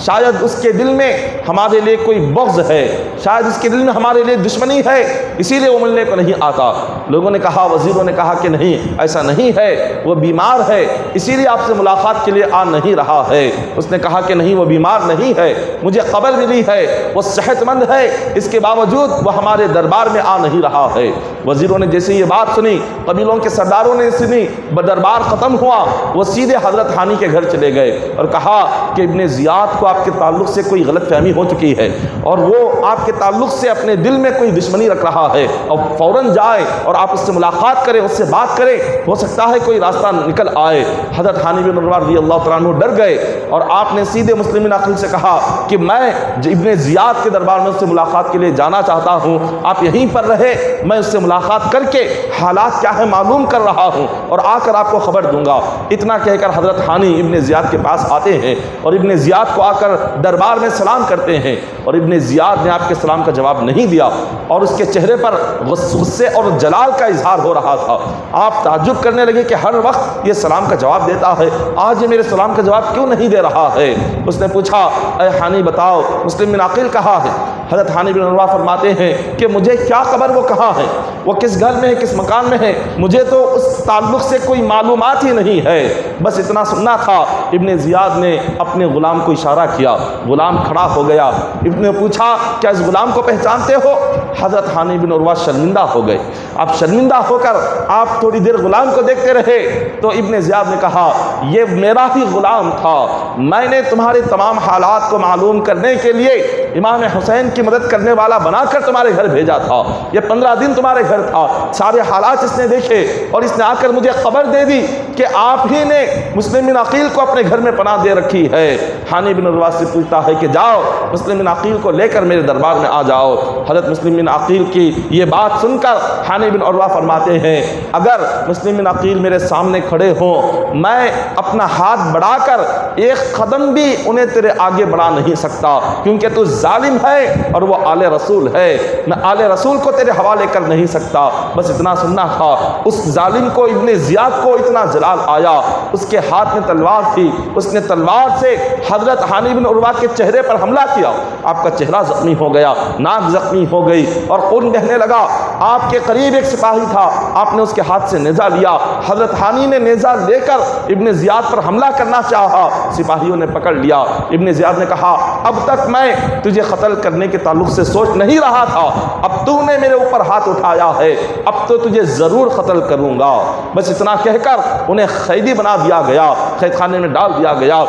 شاید اس کے دل میں ہمارے لیے کوئی بغض ہے، شاید اس کے دل میں ہمارے لیے دشمنی ہے، اسی لیے وہ ملنے کو نہیں آتا۔ لوگوں نے کہا، وزیروں نے کہا کہ نہیں، ایسا نہیں ہے، وہ بیمار ہے اسی لیے آپ سے ملاقات کے لیے آ نہیں رہا ہے۔ اس نے کہا کہ نہیں، وہ بیمار نہیں ہے، مجھے خبر ملی ہے وہ صحت مند ہے، اس کے باوجود وہ ہمارے دربار میں آ نہیں رہا ہے۔ وزیروں نے جیسے یہ بات سنی، قبیلوں کے سرداروں نے سنی، دربار ختم ہوا، وہ سیدھے حضرت حانی کے گھر چلے گئے اور کہا کہ ابن زیاد کو آپ کے تعلق سے کوئی غلط فہمی ہو چکی ہے اور وہ آپ کے تعلق سے اپنے دل میں کوئی دشمنی رکھ رہا ہے، اور فوراً جائے اور آپ اس سے ملاقات کریں، اس سے بات کریں، ہو سکتا ہے کوئی راستہ نکل آئے۔ حضرت حانی بن عروہ رضی اللہ تعالیٰ عنہ ڈر گئے اور آپ نے سیدھے مسلم بن عقیل سے کہا کہ میں ابن زیاد کے دربار میں اس سے ملاقات کے لیے جانا چاہتا ہوں، آپ یہیں پر رہے، میں اس سے ملاقات کر کے حالات کیا ہے معلوم کر رہا ہوں اور آ کر آپ کو خبر دوں گا۔ اتنا کہہ کر حضرت حانی ابن زیاد کے پاس آتے ہیں اور ابن زیاد کو آ کر دربار میں سلام کرتے ہیں، اور ابن زیاد نے آپ کے سلام کا جواب نہیں دیا اور اس کے چہرے پر غصے اور جلال کا اظہار ہو رہا تھا۔ آپ تعجب کرنے لگے کہ ہر وقت یہ سلام کا جواب دیتا ہے، آج یہ میرے سلام کا جواب کیوں نہیں دے رہا ہے؟ اس نے پوچھا، اے حانی بتاؤ مسلم بن عقیل کہاں ہے؟ حضرت حانی بن عروہ فرماتے ہیں کہ مجھے کیا خبر وہ کہاں ہے، وہ کس گھر میں ہے، کس مکان میں ہے، مجھے تو اس تعلق سے کوئی معلومات ہی نہیں ہے، بس اتنا سننا تھا۔ ابن زیاد نے اپنے غلام کو اشارہ کیا، غلام کھڑا ہو گیا۔ ابن نے پوچھا، کیا اس غلام کو پہچانتے ہو؟ حضرت حانی بن عروہ شرمندہ ہو گئے۔ اب شرمندہ ہو کر آپ تھوڑی دیر غلام کو دیکھتے رہے تو ابن زیاد نے کہا، یہ میرا ہی غلام تھا، میں نے تمہارے تمام حالات کو معلوم کرنے کے لیے امام حسین کی مدد کرنے والا بنا کر تمہارے گھر بھیجا تھا، یہ 15 دن تمہارے گھر تھا، سارے حالات اس نے دیکھے اور اس نے آ کر مجھے خبر دے دی کہ آپ ہی نے مسلم بن عقیل کو اپنے گھر میں پناہ دے رکھی ہے۔ حانی بن عروہ سے پوچھتا ہے کہ جاؤ مسلم بن عقیل کو لے کر میرے دربار میں آ جاؤ۔ حضرت مسلم بن عقیل کی یہ بات سن کر حانی بن عروہ فرماتے ہیں، اگر مسلم بن عقیل میرے سامنے کھڑے ہوں، میں اپنا ہاتھ بڑھا کر ایک قدم بھی انہیں تیرے آگے بڑھا نہیں سکتا، کیونکہ تو ظالم ہے اور وہ آل رسول ہے، میں آل رسول کو تیرے حوالے کر نہیں سکتا۔ بس اتنا سننا تھا۔ اس ظالم کو ابن زیاد کو اتنا جلال آیا، اس کے ہاتھ میں تلوار تھی، اس نے تلوار سے حضرت حانی بن عروہ کے چہرے پر حملہ کیا، آپ کا چہرہ زخمی ہو گیا، ناک زخمی ہو گئی اور خون بہنے لگا۔ آپ کے قریب ایک سپاہی تھا، آپ نے اس کے ہاتھ سے نیزہ لیا، حضرت حانی نے نیزہ لے کر ابن زیاد پر حملہ کرنا چاہا، سپاہیوں نے پکڑ لیا۔ ابن زیاد نے کہا، اب تک میں تجھے قتل کرنے کے تعلق سے سوچ نہیں رہا تھا، اب تو نے میرے اوپر ہاتھ اٹھایا ہے، اب تو تجھے ضرور قتل کروں گا۔ بس اتنا کہہ کر انہیں قیدی بنا دیا گیا، قید خانے میں ڈال دیا گیا۔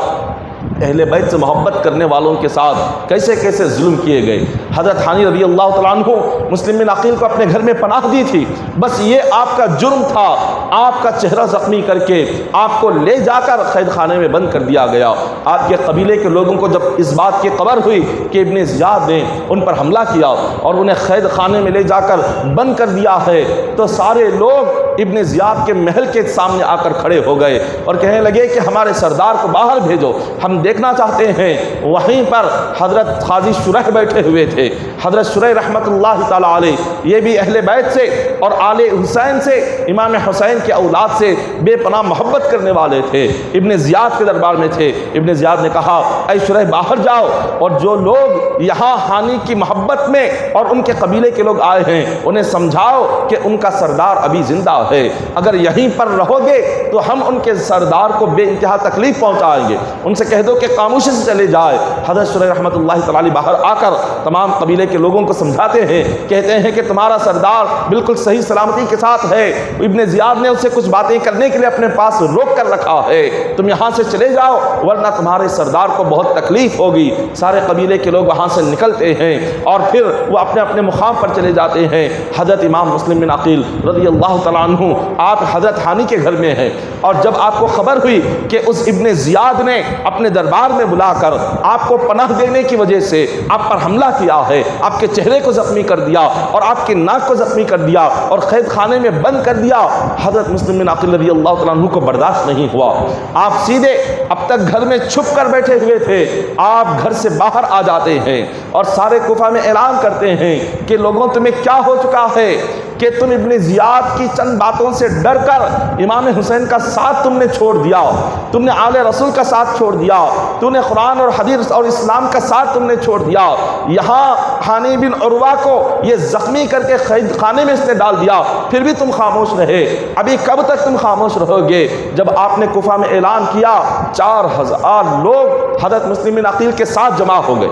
اہل بیت سے محبت کرنے والوں کے ساتھ کیسے کیسے ظلم کیے گئے۔ حضرت حانی رضی اللہ تعالیٰ عنہ مسلم بن عقیل کو اپنے گھر میں پناہ دی تھی، بس یہ آپ کا جرم تھا، آپ کا چہرہ زخمی کر کے آپ کو لے جا کر قید خانے میں بند کر دیا گیا۔ آپ کے قبیلے کے لوگوں کو جب اس بات کی خبر ہوئی کہ ابن زیاد نے ان پر حملہ کیا اور انہیں قید خانے میں لے جا کر بند کر دیا ہے، تو سارے لوگ ابن زیاد کے محل کے سامنے آ کر کھڑے ہو گئے اور کہنے لگے کہ ہمارے سردار کو باہر بھیجو، ہم دیکھنا چاہتے ہیں۔ وہیں پر حضرت قاضی شریح بیٹھے ہوئے تھے، حضرت شریح رحمۃ اللہ تعالیٰ علیہ، یہ بھی اہل بیت سے اور آل حسین سے، امام حسین کے اولاد سے بے پناہ محبت کرنے والے تھے، ابن زیاد کے دربار میں تھے۔ ابن زیاد نے کہا، اے شریح باہر جاؤ اور جو لوگ یہاں حانی کی محبت میں اور ان کے قبیلے کے لوگ آئے ہیں انہیں سمجھاؤ کہ ان کا سردار ابھی زندہ ہے، اگر یہیں پر رہو گے تو ہم ان کے سردار کو بے انتہا تکلیف پہنچائیں گے، ان سے کہہ دو کہ خاموشی سے چلے جائے۔ حضرت شریح رحمۃ اللہ تعالی باہر آ کر تمام قبیلے کے لوگوں کو سمجھاتے ہیں، کہتے ہیں کہ تمہارا سردار بالکل صحیح سلامتی کے ساتھ ہے، ابن زیاد نے اسے کچھ باتیں کرنے کے لیے اپنے پاس روک کر رکھا ہے، تم یہاں سے چلے جاؤ ورنہ تمہارے سردار کو بہت تکلیف ہوگی۔ سارے قبیلے کے لوگ وہاں سے نکلتے ہیں اور پھر وہ اپنے اپنے مقام پر چلے جاتے ہیں۔ حضرت امام مسلم بن عقیل رضی اللہ تعالیٰ عنہ عنہ آپ حضرت ہانی کے گھر میں ہیں، اور جب آپ کو خبر ہوئی کہ اس ابن زیاد نے اپنے دربار میں بلا کر آپ کو پناہ دینے کی وجہ سے آپ پر حملہ کیا ہے، آپ کے چہرے کو زخمی کر دیا اور آپ کی ناک کو زخمی کر دیا اور قید خانے میں بند کر دیا، حضرت مسلم بن عقیل رضی اللہ تعالیٰ عنہ کو برداشت نہیں ہوا۔ آپ سیدھے اب تک گھر میں چھپ کر بیٹھے ہوئے تھے، آپ گھر سے باہر آ جاتے ہیں اور سارے کوفہ میں اعلان کرتے ہیں کہ لوگوں تمہیں کیا ہو چکا ہے کہ تم ابن زیاد کی چند باتوں سے ڈر کر امام حسین کا ساتھ تم نے چھوڑ دیا، تم نے آل رسول کا ساتھ چھوڑ دیا، تم نے قرآن اور حدیث اور اسلام کا ساتھ تم نے چھوڑ دیا، یہاں ہانی بن عروہ کو یہ زخمی کر کے قید خانے میں اس نے ڈال دیا، پھر بھی تم خاموش رہے، ابھی کب تک تم خاموش رہو گے؟ جب آپ نے کوفہ میں اعلان کیا 4000 لوگ حضرت مسلم بن عقیل کے ساتھ جمع ہو گئے،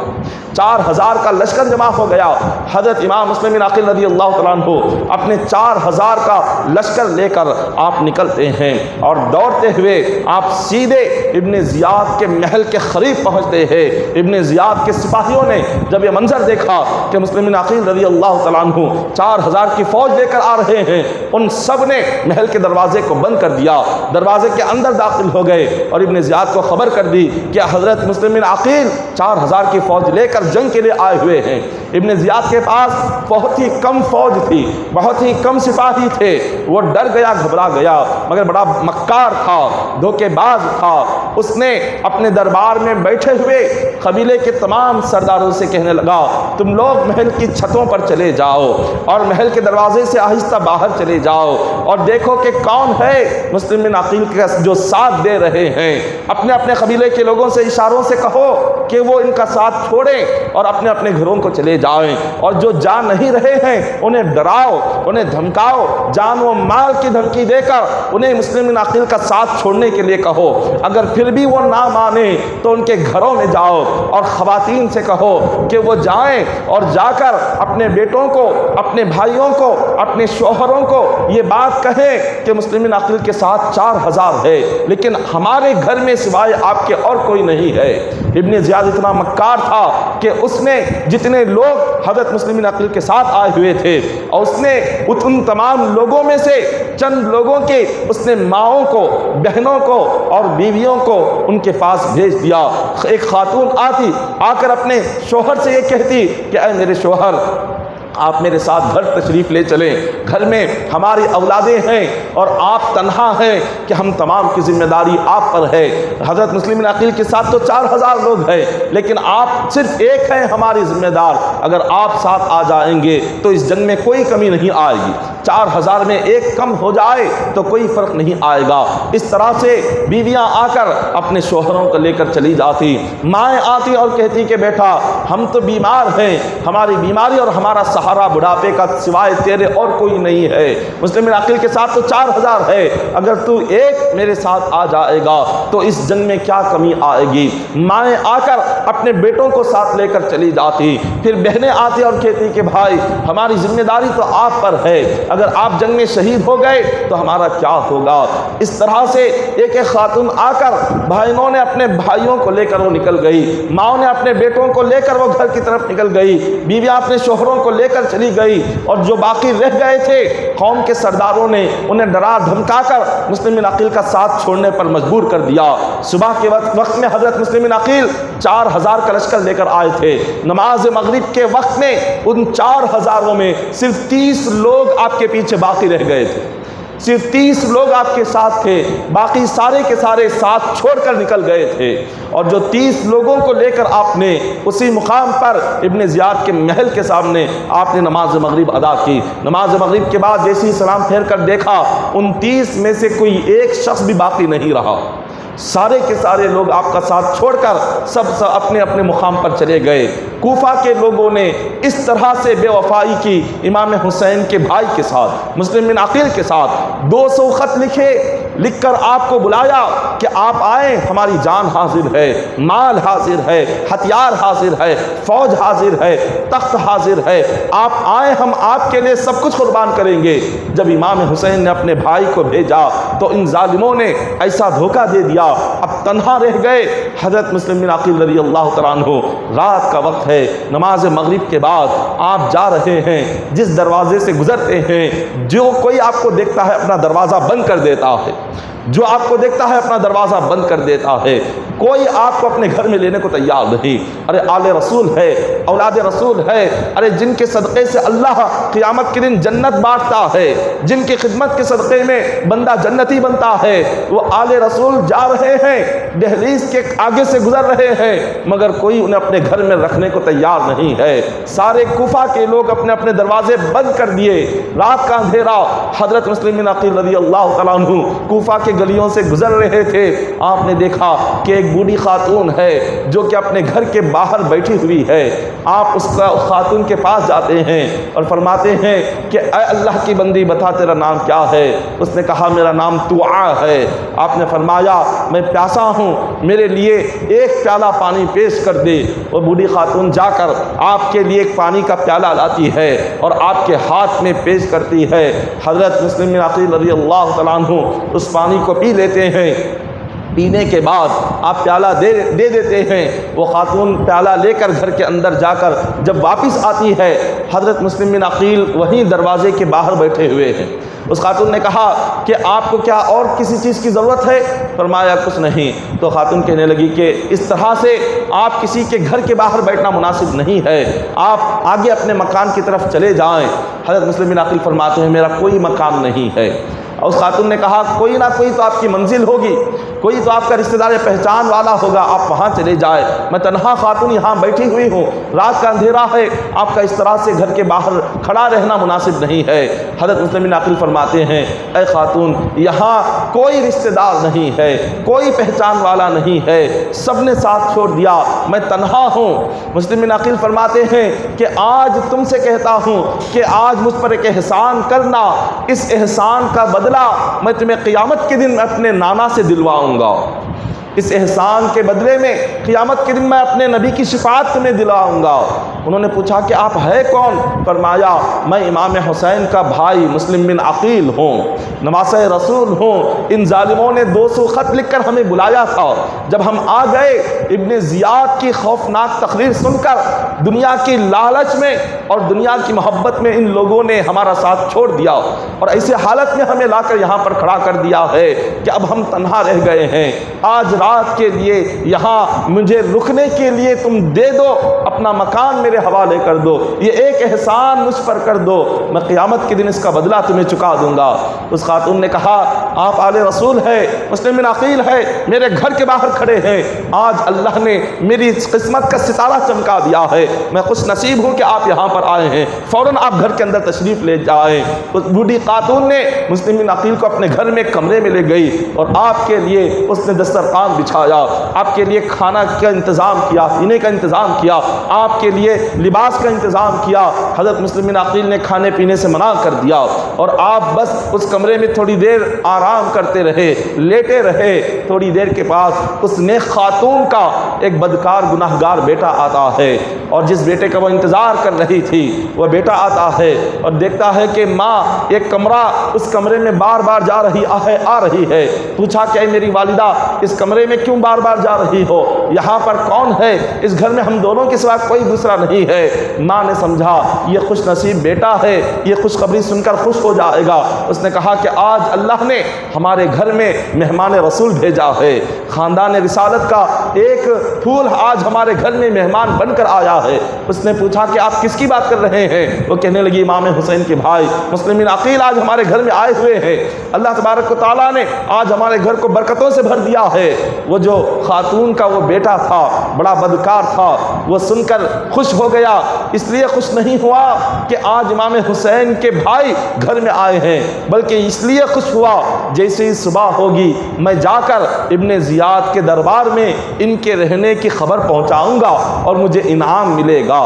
4000 کا لشکر جمع ہو گیا۔ حضرت امام مسلم بن عقیل رضی اللہ تعالیٰ عنہ اپنے 4000 کا لشکر لے کر آپ نکلتے ہیں اور دوڑتے ہوئے آپ سیدھے ابن زیاد کے محل کے قریب پہنچتے ہیں۔ ابن زیاد کے سپاہیوں نے جب یہ منظر دیکھا کہ مسلم بن عقیل رضی اللہ تعالیٰ عنہ 4000 کی فوج لے کر آ رہے ہیں، ان سب نے محل کے دروازے کو بند کر دیا، دروازے کے اندر داخل ہو گئے اور ابن زیاد کو خبر کر دی کہ حضرت مسلم بن عقیل 4000 کی فوج لے کر جنگ کے لیے آئے ہوئے ہیں۔ ابن زیاد کے پاس بہت ہی کم فوج تھی، بہت ہی کم سپاہی تھے، وہ ڈر گیا، گھبرا گیا، مگر بڑا مکار تھا، دھوکے باز تھا۔ اس نے اپنے دربار میں بیٹھے ہوئے قبیلے کے تمام سرداروں سے کہنے لگا تم لوگ محل کی چھتوں پر چلے جاؤ اور محل کے دروازے سے آہستہ باہر چلے جاؤ اور دیکھو کہ کون ہے مسلم بن عقیل کا جو ساتھ دے رہے ہیں۔ اپنے اپنے قبیلے کے لوگوں سے اشاروں سے کہو کہ وہ ان کا ساتھ چھوڑیں اور اپنے اپنے گھروں کو چلے جائیں، اور جو جا نہیں رہے ہیں انہیں ڈراؤ، انہیں دھمکاؤ، جان و مال کی دھمکی دے کر انہیں مسلم بن عقیل کا ساتھ چھوڑنے کے لیے کہو۔ اگر پھر بھی وہ نہ مانے تو ان کے گھروں میں جاؤ اور خواتین سے کہو کہ وہ جائیں اور جا کر اپنے بیٹوں کو، اپنے بھائیوں کو، اپنے شوہروں کو یہ بات کہیں کہ مسلم بن عقیل کے ساتھ 4000 ہے، لیکن ہمارے گھر میں سوائے آپ کے اور کوئی نہیں ہے۔ ابن زیاد اتنا مکار تھا کہ اس نے جتنے لوگ حضرت مسلم بن عقیل کے ساتھ آئے ہوئے تھے اور اس نے ان تمام لوگوں میں سے چند لوگوں کے اس نے ماؤں کو، بہنوں کو اور بیویوں کو ان کے پاس بھیج دیا۔ ایک خاتون آتی، آ کر اپنے شوہر سے یہ کہتی کہ اے میرے شوہر، آپ میرے ساتھ گھر تشریف لے چلیں، گھر میں ہماری اولادیں ہیں اور آپ تنہا ہیں کہ ہم تمام کی ذمہ داری آپ پر ہے۔ حضرت مسلم بن عقیل کے ساتھ تو 4000 لوگ ہیں، لیکن آپ صرف ایک ہیں ہماری ذمہ دار، اگر آپ ساتھ آ جائیں گے تو اس جنگ میں کوئی کمی نہیں آئے گی، 4000 میں ایک کم ہو جائے تو کوئی فرق نہیں آئے گا۔ اس طرح سے بیویاں آ کر اپنے شوہروں کو لے کر چلی جاتی، مائیں آتی اور کہتی کہ بیٹا ہم تو بیمار ہیں، ہماری بیماری اور ہمارا سہارا بڑھاپے کا سوائے تیرے اور کوئی نہیں ہے۔ مسلم بن عقیل کے ساتھ تو 4000 ہے، اگر تو ایک میرے ساتھ آ جائے گا تو اس جنگ میں کیا کمی آئے گی۔ مائیں آ کر اپنے بیٹوں کو ساتھ لے کر چلی جاتی، پھر بہنیں آتی اور کہتی کہ بھائی ہماری ذمہ داری تو آپ پر ہے، اگر آپ جنگ میں شہید ہو گئے تو ہمارا کیا ہوگا۔ اس طرح سے ایک ایک خاتون آ کر بھائیوں نے اپنے بھائیوں کو لے کر وہ نکل گئی، ماؤں نے اپنے بیٹوں کو لے کر وہ گھر کی طرف نکل گئی، بیویاں اپنے شوہروں کو لے کر چلی گئی، اور جو باقی رہ گئے تھے قوم کے سرداروں نے انہیں ڈرا دھمکا کر مسلم بن عقیل کا ساتھ چھوڑنے پر مجبور کر دیا۔ صبح کے وقت میں حضرت مسلم بن عقیل 4000 کا لشکر لے کر آئے تھے، نماز مغرب کے وقت میں ان 4000 میں صرف 30 لوگ آپ کے پیچھے باقی رہ گئے تھے، صرف 30 لوگ آپ کے ساتھ تھے، باقی سارے کے سارے ساتھ چھوڑ کر نکل گئے تھے، اور جو 30 لوگوں کو لے کر آپ نے اسی مقام پر ابن زیاد کے محل کے سامنے آپ نے نماز مغرب ادا کی۔ نماز مغرب کے بعد جیسے سلام پھیر کر دیکھا ان 30 میں سے کوئی ایک شخص بھی باقی نہیں رہا، سارے کے سارے لوگ آپ کا ساتھ چھوڑ کر سب اپنے اپنے مقام پر چلے گئے۔ کوفہ کے لوگوں نے اس طرح سے بے وفائی کی امام حسین کے بھائی کے ساتھ، مسلم بن عقیل کے ساتھ 200 خط لکھ کر آپ کو بلایا کہ آپ آئیں، ہماری جان حاضر ہے، مال حاضر ہے، ہتھیار حاضر ہے، فوج حاضر ہے، تخت حاضر ہے، آپ آئیں، ہم آپ کے لیے سب کچھ قربان کریں گے۔ جب امام حسین نے اپنے بھائی کو بھیجا تو ان ظالموں نے ایسا دھوکہ دے دیا اب تنہا رہ گئے۔ حضرت مسلم بن عقیل رضی اللہ تعالیٰ عنہ، رات کا وقت ہے، نماز مغرب کے بعد آپ جا رہے ہیں، جس دروازے سے گزرتے ہیں جو کوئی آپ کو دیکھتا ہے اپنا دروازہ بند کر دیتا ہے، جو آپ کو دیکھتا ہے اپنا دروازہ بند کر دیتا ہے، کوئی آپ کو اپنے گھر میں لینے کو تیار نہیں۔ ارے آل رسول ہے، اولاد رسول ہے، ارے جن کے صدقے سے اللہ قیامت کے دن جنت بانٹتا ہے، جن کی خدمت کے صدقے میں بندہ جنتی بنتا ہے، وہ آل رسول جا رہے ہیں، دہلیز کے آگے سے گزر رہے ہیں، مگر کوئی انہیں اپنے گھر میں رکھنے کو تیار نہیں ہے۔ سارے کوفہ کے لوگ اپنے اپنے دروازے بند کر دیے، رات کا اندھیرا۔ حضرت مسلم بن عقیل رضی اللہ تعالیٰ عنہ کوفہ کے گلیوں سے گزر رہے تھے، آپ نے دیکھا کہ ایک بوڑھی خاتون ہے جو کہ اپنے گھر کے باہر بیٹھی ہوئی ہے۔ آپ اس خاتون کے پاس جاتے ہیں اور فرماتے ہیں کہ اے اللہ کی بندی، بتا تیرا نام کیا ہے؟ اس نے کہا میرا نام توعا ہے۔ آپ نے فرمایا میں پیاسا ہوں، میرے لیے ایک پیالہ پانی پیش کر دے۔ وہ بوڑھی خاتون جا کر آپ کے لیے ایک پانی کا پیالہ لاتی ہے اور آپ کے ہاتھ میں پیش کرتی ہے۔ حضرت مسلم بن عقیل رضی اللہ تعالیٰ عنہ اس پانی کو پی لیتے ہیں۔ پینے کے بعد آپ پیالہ دے دیتے ہیں۔ وہ خاتون پیالہ لے کر گھر کے اندر جا کر جب واپس آتی ہے، حضرت مسلم بن عقیل وہیں دروازے کے باہر بیٹھے ہوئے ہیں۔ اس خاتون نے کہا کہ آپ کو کیا اور کسی چیز کی ضرورت ہے؟ فرمایا کچھ نہیں۔ تو خاتون کہنے لگی کہ اس طرح سے آپ کسی کے گھر کے باہر بیٹھنا مناسب نہیں ہے، آپ آگے اپنے مکان کی طرف چلے جائیں۔ حضرت مسلم بن عقیل فرماتے ہیں میرا کوئی مکان نہیں ہے۔ اور اس خاتون نے کہا کوئی نہ کوئی تو آپ کی منزل ہوگی، کوئی تو آپ کا رشتہ دار پہچان والا ہوگا، آپ وہاں چلے جائیں، میں تنہا خاتون یہاں بیٹھی ہوئی ہوں، رات کا اندھیرا ہے، آپ کا اس طرح سے گھر کے باہر کھڑا رہنا مناسب نہیں ہے۔ حضرت مسلم بن عقیل فرماتے ہیں اے خاتون، یہاں کوئی رشتہ دار نہیں ہے، کوئی پہچان والا نہیں ہے، سب نے ساتھ چھوڑ دیا، میں تنہا ہوں۔ مسلم بن عقیل فرماتے ہیں کہ آج تم سے کہتا ہوں کہ آج مجھ پر ایک احسان کرنا، اس احسان کا بدلہ میں تمہیں قیامت کے دن اپنے نانا سے دلواؤں گا، اس احسان کے بدلے میں قیامت کے دن میں اپنے نبی کی شفاعت تمہیں دلاؤں گا۔ انہوں نے پوچھا کہ آپ ہے کون؟ فرمایا میں امام حسین کا بھائی مسلم بن عقیل ہوں، نواسہ رسول ہوں۔ ان ظالموں نے 200 خط لکھ کر ہمیں بلایا تھا، جب ہم آ گئے ابن زیاد کی خوفناک تقریر سن کر دنیا کی لالچ میں اور دنیا کی محبت میں ان لوگوں نے ہمارا ساتھ چھوڑ دیا اور ایسے حالت میں ہمیں لا کر یہاں پر کھڑا کر دیا ہے کہ اب ہم تنہا رہ گئے ہیں۔ آج رات کے لیے یہاں مجھے رکنے کے لیے تم دے دو، اپنا مکان میرے حوالے کر دو، یہ ایک احسان مجھ پر کر دو، میں قیامت کے دن اس کا بدلہ تمہیں چکا دوں گا۔ اس خاتون نے کہا آپ آل رسول ہے، مسلم بن عقیل ہے، میرے گھر کے باہر کھڑے ہیں، آج اللہ نے میری اس قسمت کا ستارہ چمکا دیا ہے، میں خوش نصیب ہوں کہ آپ یہاں پر آئے ہیں، فوراً آپ گھر کے اندر تشریف لے جائیں۔ اس بوڑھی خاتون نے مسلم بن عقیل کو اپنے گھر میں کمرے میں لے گئی اور آپ کے لیے اس نے دسترخوان بچھایا، آپ کے لیے کھانا کا انتظام کیا، پینے کا انتظام کیا، آپ کے لیے لباس کا انتظام کیا۔ حضرت مسلم بن عقیل نے کھانے پینے سے منع کر دیا اور آپ بس اس کمرے میں تھوڑی دیر آرام کرتے رہے، لیٹے رہے۔ تھوڑی دیر کے بعد اس نیک خاتون کا ایک بدکار گناہگار بیٹا آتا ہے اور جس بیٹے کا وہ انتظار کر رہی تھی وہ بیٹا آتا ہے اور دیکھتا ہے کہ ماں ایک کمرہ اس کمرے میں بار بار جا رہی آ رہی ہے۔ پوچھا کہ میری والدہ اس کمرے میں کیوں بار بار جا رہی ہو؟ یہاں پر کون ہے؟ اس گھر میں ہم دونوں کے سوا کوئی دوسرا نہیں ہے۔ ماں نے سمجھا یہ خوش نصیب بیٹا ہے، یہ خوشخبری سن کر خوش ہو جائے گا۔ اس نے کہا کہ آج اللہ نے ہمارے گھر میں مہمان رسول بھیجا ہے، خاندان رسالت کا ایک پھول آج ہمارے گھر میں مہمان بن کر آیا ہے۔ اس نے پوچھا کہ آپ کس کی بات کر رہے ہیں؟ وہ کہنے لگی امام حسین کے بھائی مسلم بن عقیل آج ہمارے گھر میں آئے ہوئے ہیں، اللہ تبارک و تعالیٰ نے آج ہمارے گھر کو برکتوں سے بھر دیا ہے۔ وہ جو خاتون کا وہ بیٹا تھا بڑا بدکار تھا، وہ سن کر خوش ہو گیا، اس لیے خوش نہیں ہوا کہ آج امام حسین کے بھائی گھر میں آئے ہیں، بلکہ اس لیے خوش ہوا جیسے ہی صبح ہوگی میں جا کر ابن زیاد کے دربار میں ان کے رہنے کی خبر پہنچاؤں گا اور مجھے انعام ملے گا۔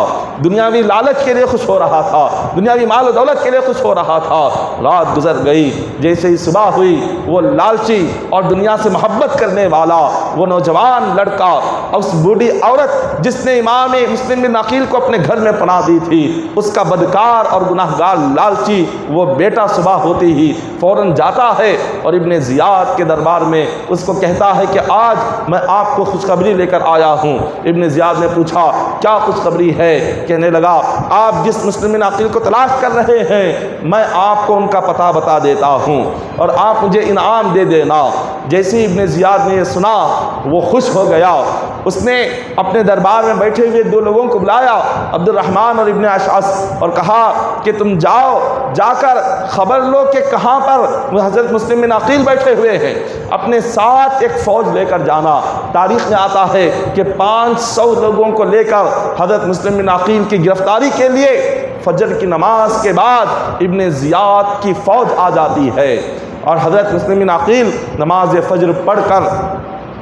دنیاوی لالچ کے لیے خوش ہو رہا تھا، دنیاوی مال و دولت کے لیے خوش ہو رہا تھا۔ رات گزر گئی، جیسے ہی صبح ہوئی وہ لالچی اور دنیا سے محبت کرنے والا وہ نوجوان لڑکا، اس بوڑھی عورت جس نے امام مسلم بن عقیل کو اپنے گھر میں پناہ دی تھی، اس کا بدکار اور گناہگار لالچی وہ بیٹا صبح ہوتی ہی فوراً جاتا ہے اور ابن زیاد کے دربار میں اس کو کہتا ہے کہ آج میں آپ کو خوشخبری لے کر آیا ہوں۔ ابن زیاد نے پوچھا کیا خوشخبری ہے؟ کہنے لگا آپ جس مسلم بن عقیل کو تلاش کر رہے ہیں میں آپ کو ان کا پتہ بتا دیتا ہوں اور آپ مجھے انعام دے دینا۔ جیسے ہی ابن زیاد نے یہ سنا وہ خوش ہو گیا، اس نے اپنے دربار میں بیٹھے ہوئے دو لوگوں کو بلایا، عبد الرحمن اور ابن اشعث، اور کہا کہ تم جاؤ، جا کر خبر لو کہ کہاں پر حضرت مسلم بن عقیل بیٹھے ہوئے ہیں، اپنے ساتھ ایک فوج لے کر جانا۔ تاریخ میں آتا ہے کہ 500 لوگوں کو لے کر حضرت مسلم بن عقیل کی گرفتاری کے لیے فجر کی نماز کے بعد ابن زیاد کی فوج آ جاتی ہے، اور حضرت مسلم بن عقیل نماز فجر پڑھ کر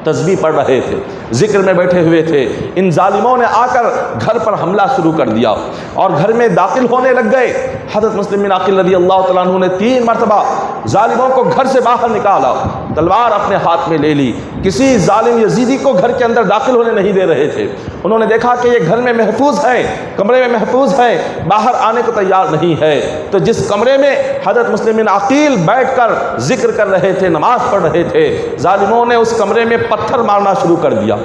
تسبیح پڑھ رہے تھے، ذکر میں بیٹھے ہوئے تھے۔ ان ظالموں نے آ کر گھر پر حملہ شروع کر دیا اور گھر میں داخل ہونے لگ گئے۔ حضرت مسلم بن عقیل رضی اللہ تعالیٰ عنہ نے 3 مرتبہ ظالموں کو گھر سے باہر نکالا، تلوار اپنے ہاتھ میں لے لی، کسی ظالم یزیدی کو گھر کے اندر داخل ہونے نہیں دے رہے تھے۔ انہوں نے دیکھا کہ یہ گھر میں محفوظ ہے، کمرے میں محفوظ ہے، باہر آنے کو تیار نہیں ہے، تو جس کمرے میں حضرت مسلم بن عقیل بیٹھ کر ذکر کر رہے تھے، نماز پڑھ رہے تھے، ظالموں نے اس کمرے میں پتھر مارنا شروع کر دیا،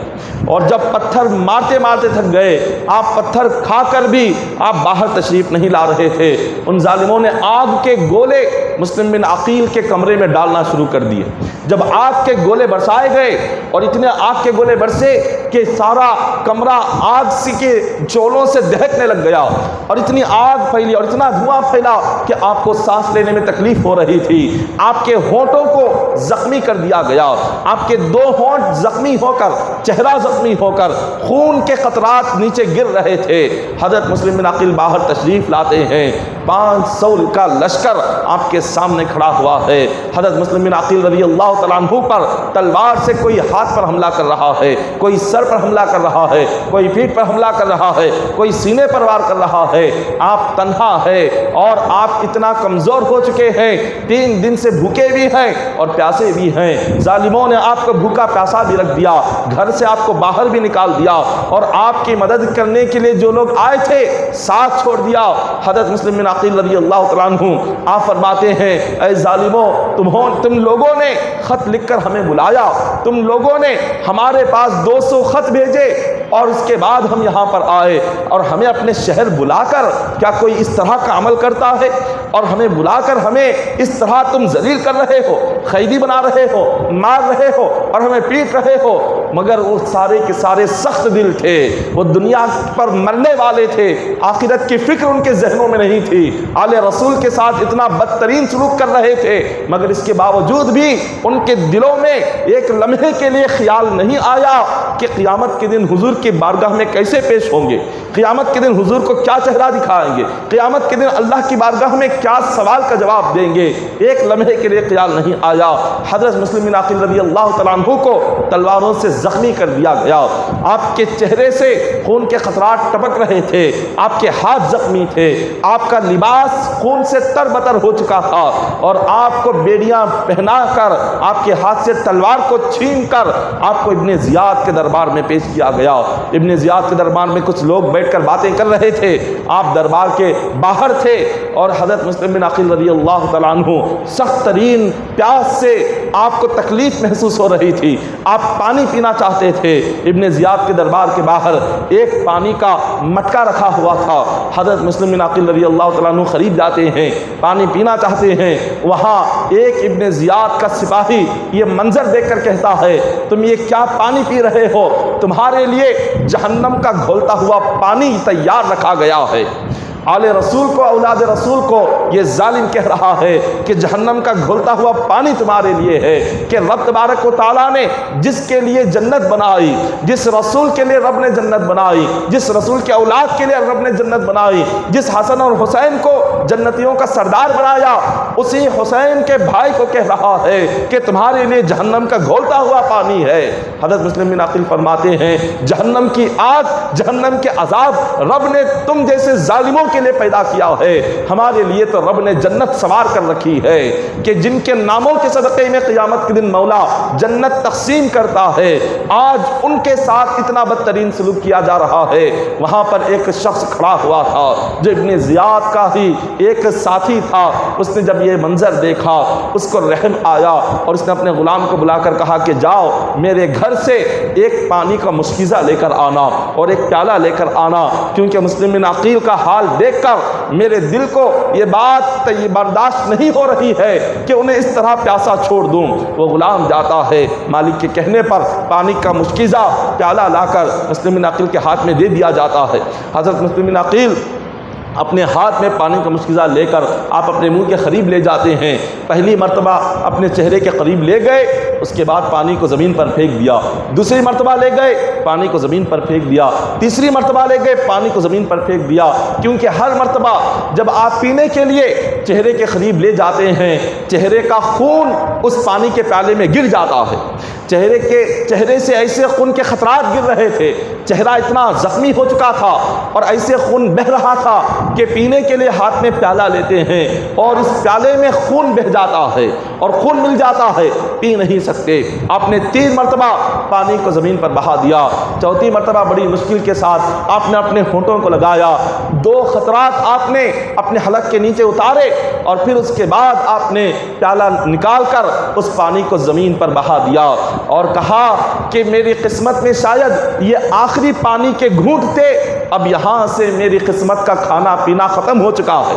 اور جب پتھر مارتے مارتے تھک گئے، آپ پتھر کھا کر بھی آپ باہر تشریف نہیں لا رہے تھے، ان ظالموں نے آگ کے گولے مسلم بن عقیل کے کمرے میں ڈالنا شروع کر دیے۔ جب آگ کے گولے برسائے گئے اور اتنے آگ کے گولے برسے کہ سارا کمرہ آگ کے چولوں سے دہکنے لگ گیا، اور اتنی آگ پھیلی اور اتنا دھواں پھیلا کہ آپ کو سانس لینے میں تکلیف ہو رہی تھی، آپ کے ہونٹوں کو زخمی کر دیا گیا، آپ کے 2 ہونٹ زخمی ہو کر، چہرہ زخمی ہو کر خون کے قطرات نیچے گر رہے تھے۔ حضرت مسلم بن عقیل باہر تشریف لاتے ہیں، 500 کا لشکر آپ کے سامنے کھڑا ہوا ہے۔ حضرت مسلم بن عقیل رضی اللہ تعالیٰ عنہ پر تلوار سے کوئی ہاتھ پر حملہ کر رہا ہے، کوئی سر پر حملہ کر رہا ہے، کوئی پیٹھ پر حملہ کر رہا ہے، کوئی سینے پر وار کر رہا ہے۔ آپ تنہا ہے اور آپ اتنا کمزور ہو چکے ہیں، 3 دن سے بھوکے بھی ہیں اور پیاسے بھی ہیں۔ ظالموں نے آپ کو بھوکا پیاسا بھی رکھ دیا، گھر سے آپ کو باہر بھی نکال دیا، اور آپ کی مدد کرنے کے لیے جو لوگ آئے تھے ساتھ چھوڑ دیا۔ حضرت مسلم بن عقیل رضی اللہ تعالیٰ عنہ آپ فرماتے ہیں اے ظالموں، تم لوگوں نے خط لکھ کر ہمیں بلایا، تم لوگوں نے ہمارے پاس 200 خط بھیجے، اور اس کے بعد ہم یہاں پر آئے، اور ہمیں اپنے شہر بلا کر کیا کوئی اس طرح کا عمل کرتا ہے؟ اور ہمیں بلا کر ہمیں اس طرح تم ذلیل کر رہے ہو، قیدی بنا رہے ہو، مار رہے ہو اور ہمیں پیٹ رہے ہو۔ مگر وہ سارے کے سارے سخت دل تھے، وہ دنیا پر مرنے والے تھے، آخرت کی فکر ان کے ذہنوں میں نہیں تھی، آل رسول کے ساتھ اتنا بدترین سلوک کر رہے تھے، مگر اس کے باوجود بھی ان کے دلوں میں ایک لمحے کے لیے خیال نہیں آیا کہ قیامت کے دن حضور کی بارگاہ میں کیسے پیش ہوں گے، قیامت کے دن حضور کو کیا چہرہ دکھائیں گے، قیامت کے دن اللہ کی بارگاہ میں کیا سوال کا جواب دیں گے، ایک لمحے کے لیے خیال نہیں آیا۔ حضرت مسلم بن عقیل رضی اللہ تعالیٰ عنہ کو تلواروں سے زخمی کر دیا گیا، آپ کے چہرے سے خون کے قطرات ٹپک رہے تھے، آپ کے ہاتھ زخمی تھے، آپ کا لباس خون سے تر بتر ہو چکا تھا، اور آپ کو بیڑیاں پہنا کر آپ کے ہاتھ سے تلوار کو چھین کر آپ کو ابن زیاد کے دربار میں پیش کیا گیا۔ ابن زیاد کے دربار میں کچھ لوگ بیٹھ کر باتیں کر رہے تھے، آپ دربار کے باہر تھے، اور حضرت مسلم بن عقیل رضی اللہ تعالیٰ عنہ سخت ترین پیاس سے آپ کو تکلیف محسوس ہو رہی تھی، آپ پانی پینا چاہتے تھے۔ ابن زیاد کے دربار کے باہر ایک پانی کا مٹکا رکھا ہوا تھا، حضرت مسلم بن عقیل رضی اللہ تعالیٰ عنہ خرید جاتے ہیں، پانی پینا چاہتے ہیں، وہاں ایک ابن زیاد کا سپاہی یہ منظر دیکھ کر کہتا ہے تم یہ کیا پانی پی رہے ہو؟ تمہارے لیے جہنم کا گھولتا ہوا پانی تیار رکھا گیا ہے۔ آل رسول کو، اولاد رسول کو یہ ظالم کہہ رہا ہے کہ جہنم کا گھولتا ہوا پانی تمہارے لیے ہے، کہ رب تبارک و تعالیٰ نے جس کے لیے جنت بنائی، جس رسول کے لیے رب نے جنت بنائی، جس رسول کے اولاد کے لیے رب نے جنت بنائی، جس حسن اور حسین کو جنتیوں کا سردار بنایا، اسی حسین کے بھائی کو کہہ رہا ہے کہ تمہارے لیے جہنم کا گھولتا ہوا پانی ہے۔ حضرت مسلم بن عقیل فرماتے ہیں جہنم کی آگ، جہنم کے عذاب رب نے تم جیسے ظالموں کے لیے پیدا کیا ہے، ہمارے لیے تو رب نے جنت سوار کر رکھی ہے کہ جن کے ناموں کے صدقے میں قیامت کے دن مولا جنت تقسیم کرتا ہے، آج ان کے ساتھ اتنا بدترین سلوک کیا جا رہا ہے۔ وہاں پر ایک شخص کھڑا ہوا تھا جو ابن زیاد کا ہی ایک ساتھی تھا، اس نے جب یہ منظر دیکھا اس کو رحم آیا اور اس نے اپنے غلام کو بلا کر کہا کہ جاؤ میرے گھر سے ایک پانی کا مشکیزہ لے کر آنا اور ایک پیالہ لے کر آنا، کیونکہ مسلم بن عقیل کا حال دیکھ کر میرے دل کو یہ بات برداشت نہیں ہو رہی ہے کہ انہیں اس طرح پیاسا چھوڑ دوں۔ وہ غلام جاتا ہے، مالک کے کہنے پر پانی کا مشکیزہ پیالہ لا کر مسلم بن عقیل کے ہاتھ میں دے دیا جاتا ہے۔ حضرت مسلم بن عقیل اپنے ہاتھ میں پانی کا مشکیزہ لے کر آپ اپنے منہ کے قریب لے جاتے ہیں، پہلی مرتبہ اپنے چہرے کے قریب لے گئے، اس کے بعد پانی کو زمین پر پھینک دیا، دوسری مرتبہ لے گئے پانی کو زمین پر پھینک دیا، تیسری مرتبہ لے گئے پانی کو زمین پر پھینک دیا، کیونکہ ہر مرتبہ جب آپ پینے کے لیے چہرے کے قریب لے جاتے ہیں چہرے کا خون اس پانی کے پیالے میں گر جاتا ہے، چہرے سے ایسے خون کے خطرات گر رہے تھے، چہرہ اتنا زخمی ہو چکا تھا اور ایسے خون بہہ رہا تھا کہ پینے کے لیے ہاتھ میں پیالہ لیتے ہیں اور اس پیالے میں خون بہہ جاتا ہے اور خون مل جاتا ہے، پی نہیں سکتے۔ آپ نے 3 مرتبہ پانی کو زمین پر بہا دیا، چوتھی مرتبہ بڑی مشکل کے ساتھ آپ نے اپنے ہونٹوں کو لگایا، 2 خطرات آپ نے اپنے حلق کے نیچے اتارے اور پھر اس کے بعد آپ نے پیالہ نکال کر اس پانی کو زمین پر بہا دیا اور کہا کہ میری قسمت میں شاید یہ آخری پانی کے گھونٹ تھے، اب یہاں سے میری قسمت کا کھانا پینا ختم ہو چکا ہے،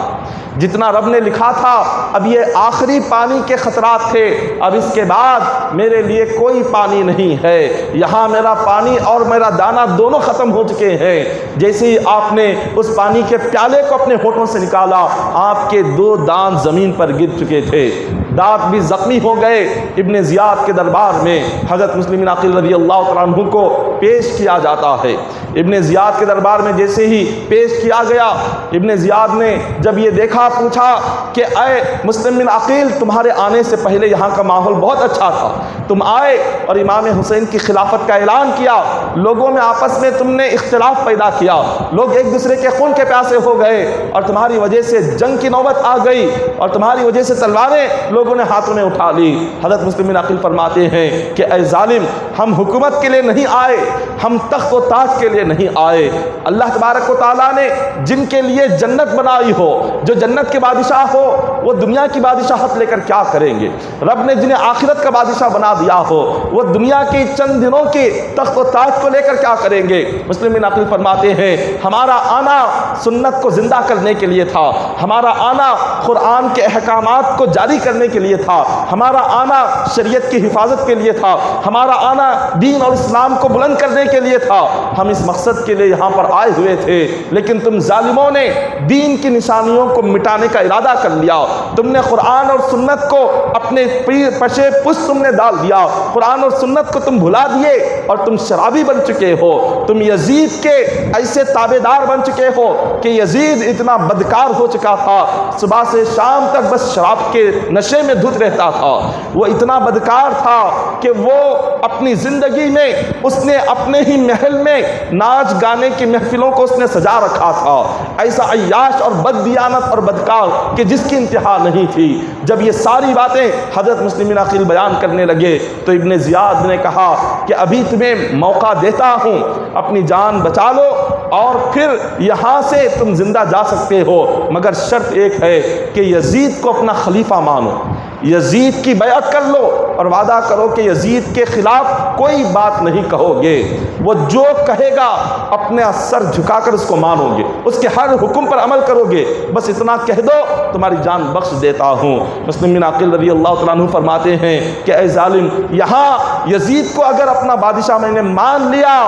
جتنا رب نے لکھا تھا اب یہ آخری پانی کے خطرات تھے، اب اس کے بعد میرے لیے کوئی پانی نہیں ہے، یہاں میرا پانی اور میرا دانہ دونوں ختم ہو چکے ہیں۔ جیسے ہی آپ نے اس پانی کے پیالے کو اپنے ہونٹوں سے نکالا آپ کے 2 دانت زمین پر گر چکے تھے، دانت بھی زخمی ہو گئے۔ ابن زیاد کے دربار میں حضرت مسلم بن عقیل رضی اللہ تعالیٰ عنہ کو پیش کیا جاتا ہے۔ ابن زیاد کے دربار میں جیسے ہی پیش کیا گیا، ابن زیاد نے جب یہ دیکھا پوچھا کہ اے مسلم بن عقیل تمہارے آنے سے پہلے یہاں کا ماحول بہت اچھا تھا، تم آئے اور امام حسین کی خلافت کا اعلان کیا، لوگوں میں آپس میں تم نے اختلاف پیدا کیا، لوگ ایک دوسرے کے خون کے پیاسے ہو گئے اور تمہاری وجہ سے جنگ کی نوبت آ گئی اور تمہاری وجہ سے تلواریں لوگوں نے ہاتھوں میں اٹھا لی۔ حضرت مسلم بن عقیل فرماتے ہیں کہ اے ظالم، ہم حکومت کے لیے نہیں آئے، ہم تخت و تاج کے لیے نہیں آئے، اللہ تبارک و تعالیٰ نے جن کے لیے جنت بنائی ہو، جو جنت کے بادشاہ ہو، وہ دنیا کی بادشاہت لے کر کیا کریں گے؟ رب نے جنہیں آخرت کا بادشاہ بنا دیا ہو، وہ دنیا کی چند دنوں کی تخت و تاج کو لے کر کیا کریں گے؟ مسلم بن عقیل فرماتے ہیں ہمارا آنا سنت کو زندہ کرنے کے لیے تھا، ہمارا آنا قرآن کے احکامات کو جاری کرنے کے لیے تھا، ہمارا آنا شریعت کی حفاظت کے لیے تھا، ہمارا آنا دین اور اسلام کو بلند کرنے کے لیے تھا، ہم اس مقصد کے لیے یہاں پر آئے ہوئے تھے، لیکن تم ظالموں نے دین کی نشانیوں کو مٹانے کا ارادہ کر لیا، تم نے قرآن اور سنت کو اپنے پشے پشت تم نے ڈال دیا، قرآن اور سنت کو تم بھلا دیے اور تم شرابی بن چکے ہو، تم یزید کے ایسے تابع دار بن چکے ہو کہ یزید اتنا بدکار ہو چکا تھا، صبح سے شام تک بس شراب کے نشے میں دھت رہتا تھا، وہ اتنا بدکار تھا کہ وہ اپنی زندگی میں اس نے اپنے ہی محل میں ناچ گانے کی محفلوں کو اس نے سجا رکھا تھا، ایسا عیاش اور بددیانت اور بدکار کہ جس کی انتہا نہیں تھی۔ جب یہ ساری باتیں حضرت مسلم بن عقیل بیان کرنے لگے تو ابن زیاد نے کہا کہ ابھی تمہیں موقع دیتا ہوں، اپنی جان بچا لو اور پھر یہاں سے تم زندہ جا سکتے ہو، مگر شرط ایک ہے کہ یزید کو اپنا خلیفہ مانو، یزید کی بیعت کر لو اور وعدہ کرو کہ یزید کے خلاف کوئی بات نہیں کہو گے، وہ جو کہے گا اپنے سر جھکا کر اس کو مانو گے، اس کے ہر حکم پر عمل کرو گے، بس اتنا کہہ دو تمہاری جان بخش دیتا ہوں۔ مسلم بن عقیل رضی اللہ تعالیٰ عنہ فرماتے ہیں کہ اے ظالم، یہاں یزید کو اگر اپنا بادشاہ میں نے مان لیا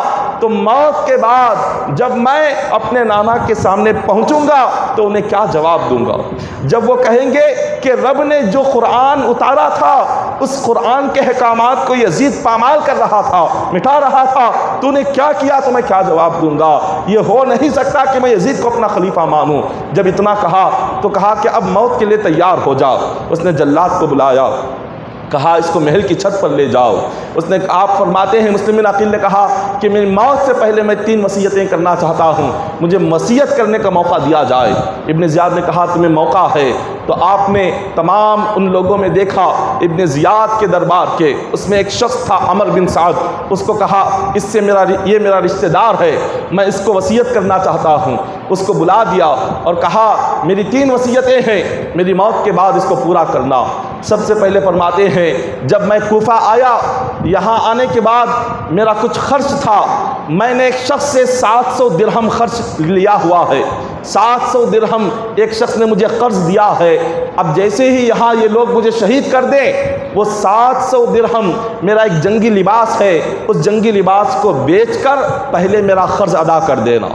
تو موت کے بعد جب میں اپنے نانا کے سامنے پہنچوں گا تو انہیں کیا جواب دوں گا؟ جب وہ کہیں گے کہ رب نے جو قرآن اتارا تھا اس قرآن کے احکامات کو یزید پامال کر رہا تھا، مٹا رہا تھا، تو نے کیا کیا، تو میں کیا جواب دوں گا؟ یہ ہو نہیں سکتا کہ میں یزید کو اپنا خلیفہ مانوں۔ جب اتنا کہا تو کہا کہ اب موت کے لیے تیار ہو جا۔ اس نے جلاد کو بلایا، کہا اس کو محل کی چھت پر لے جاؤ۔ اس نے آپ فرماتے ہیں مسلم بن عقیل نے کہا کہ میری موت سے پہلے میں 3 وصیتیں کرنا چاہتا ہوں، مجھے وصیت کرنے کا موقع دیا جائے۔ ابن زیاد نے کہا تمہیں موقع ہے۔ تو آپ نے تمام ان لوگوں میں دیکھا ابن زیاد کے دربار کے، اس میں ایک شخص تھا عمر بن سعد، اس کو کہا اس سے یہ میرا رشتہ دار ہے، میں اس کو وصیت کرنا چاہتا ہوں۔ اس کو بلا دیا اور کہا میری 3 وصیتیں ہیں، میری موت کے بعد اس کو پورا کرنا۔ سب سے پہلے فرماتے ہیں جب میں کوفہ آیا، یہاں آنے کے بعد میرا کچھ خرچ تھا، میں نے ایک شخص سے 700 درہم خرچ لیا ہوا ہے، 700 درہم ایک شخص نے مجھے قرض دیا ہے۔ اب جیسے ہی یہاں یہ لوگ مجھے شہید کر دیں، وہ 700 درہم میرا ایک جنگی لباس ہے، اس جنگی لباس کو بیچ کر پہلے میرا قرض ادا کر دینا۔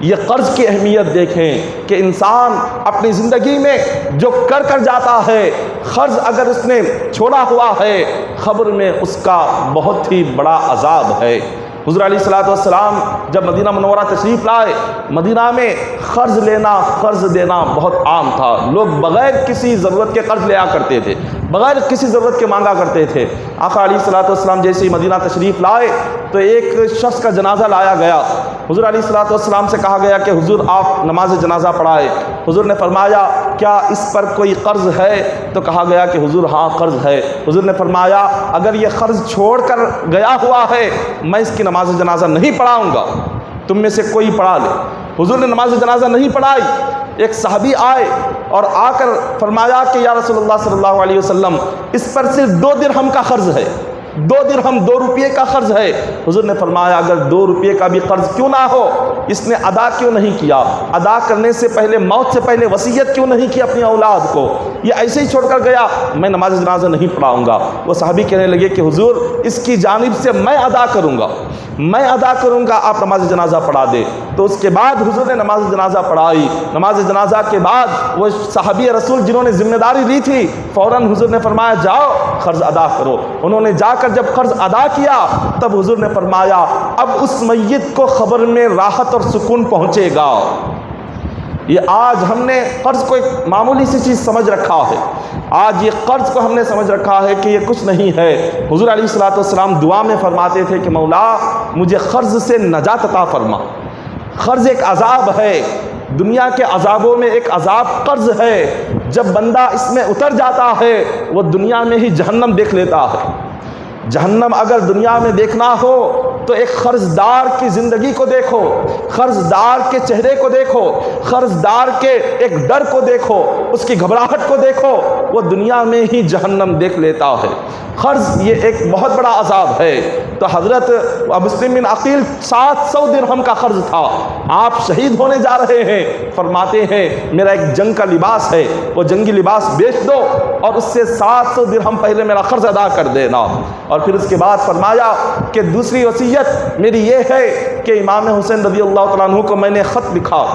یہ قرض کی اہمیت دیکھیں کہ انسان اپنی زندگی میں جو کر جاتا ہے، قرض اگر اس نے چھوڑا ہوا ہے، قبر میں اس کا بہت ہی بڑا عذاب ہے۔ حضور علیہ الصلوۃ والسلام جب مدینہ منورہ تشریف لائے، مدینہ میں قرض لینا قرض دینا بہت عام تھا، لوگ بغیر کسی ضرورت کے قرض لیا کرتے تھے، بغیر کسی ضرورت کے مانگا کرتے تھے۔ آقا علیہ الصلوۃ والسلام جیسے ہی مدینہ تشریف لائے تو ایک شخص کا جنازہ لایا گیا۔ حضور علیہ الصلوۃ والسلام سے کہا گیا کہ حضور آپ نماز جنازہ پڑھائے۔ حضور نے فرمایا کیا اس پر کوئی قرض ہے؟ تو کہا گیا کہ حضور ہاں قرض ہے۔ حضور نے فرمایا اگر یہ قرض چھوڑ کر گیا ہوا ہے میں اس کی نماز جنازہ نہیں پڑھاؤں گا، تم میں سے کوئی پڑھا لے۔ حضور نے نماز جنازہ نہیں پڑھائی۔ ایک صحابی آئے اور آ کر فرمایا کہ یا رسول اللہ صلی اللہ علیہ وسلم اس پر صرف 2 درہم کا قرض ہے، 2 درہم 2 روپے کا قرض ہے۔ حضور نے فرمایا اگر 2 روپے کا بھی قرض کیوں نہ ہو، اس نے ادا کیوں نہیں کیا؟ ادا کرنے سے پہلے، موت سے پہلے وصیت کیوں نہیں کی اپنی اولاد کو؟ یہ ایسے ہی چھوڑ کر گیا، میں نماز جنازہ نہیں پڑھاؤں گا۔ وہ صحابی کہنے لگے کہ حضور اس کی جانب سے میں ادا کروں گا، میں ادا کروں گا، آپ نماز جنازہ پڑھا دے۔ تو اس کے بعد حضور نے نماز جنازہ پڑھائی۔ نماز جنازہ کے بعد وہ صحابی رسول جنہوں نے ذمہ داری لی تھی، فوراً حضور نے فرمایا جاؤ قرض ادا کرو۔ انہوں نے جا کر جب قرض ادا کیا تب حضور نے فرمایا اب اس میت کو قبر میں راحت اور سکون پہنچے گا۔ یہ آج ہم نے قرض کو ایک معمولی سی چیز سمجھ رکھا ہے، آج یہ قرض کو ہم نے سمجھ رکھا ہے کہ یہ کچھ نہیں ہے۔ حضور علیہ الصلوۃ والسلام دعا میں فرماتے تھے کہ مولا مجھے قرض سے نجات عطا فرما۔ قرض ایک عذاب ہے، دنیا کے عذابوں میں ایک عذاب قرض ہے۔ جب بندہ اس میں اتر جاتا ہے وہ دنیا میں ہی جہنم دیکھ لیتا ہے۔ جہنم اگر دنیا میں دیکھنا ہو تو ایک قرض دار کی زندگی کو دیکھو، قرض دار کے چہرے کو دیکھو، قرض دار کے ایک ڈر کو دیکھو، اس کی گھبراہٹ کو دیکھو، وہ دنیا میں ہی جہنم دیکھ لیتا ہے۔ قرض یہ ایک بہت بڑا عذاب ہے۔ تو حضرت مسلم بن عقیل 700 درہم کا قرض تھا، آپ شہید ہونے جا رہے ہیں، فرماتے ہیں میرا ایک جنگ کا لباس ہے، وہ جنگی لباس بیچ دو اور اس سے 700 درہم پہلے میرا قرض ادا کر دینا۔ اور پھر اس کے بعد فرمایا کہ دوسری وصیت میری یہ ہے کہ امام حسین رضی اللہ تعالیٰ عنہ کو میں نے خط لکھا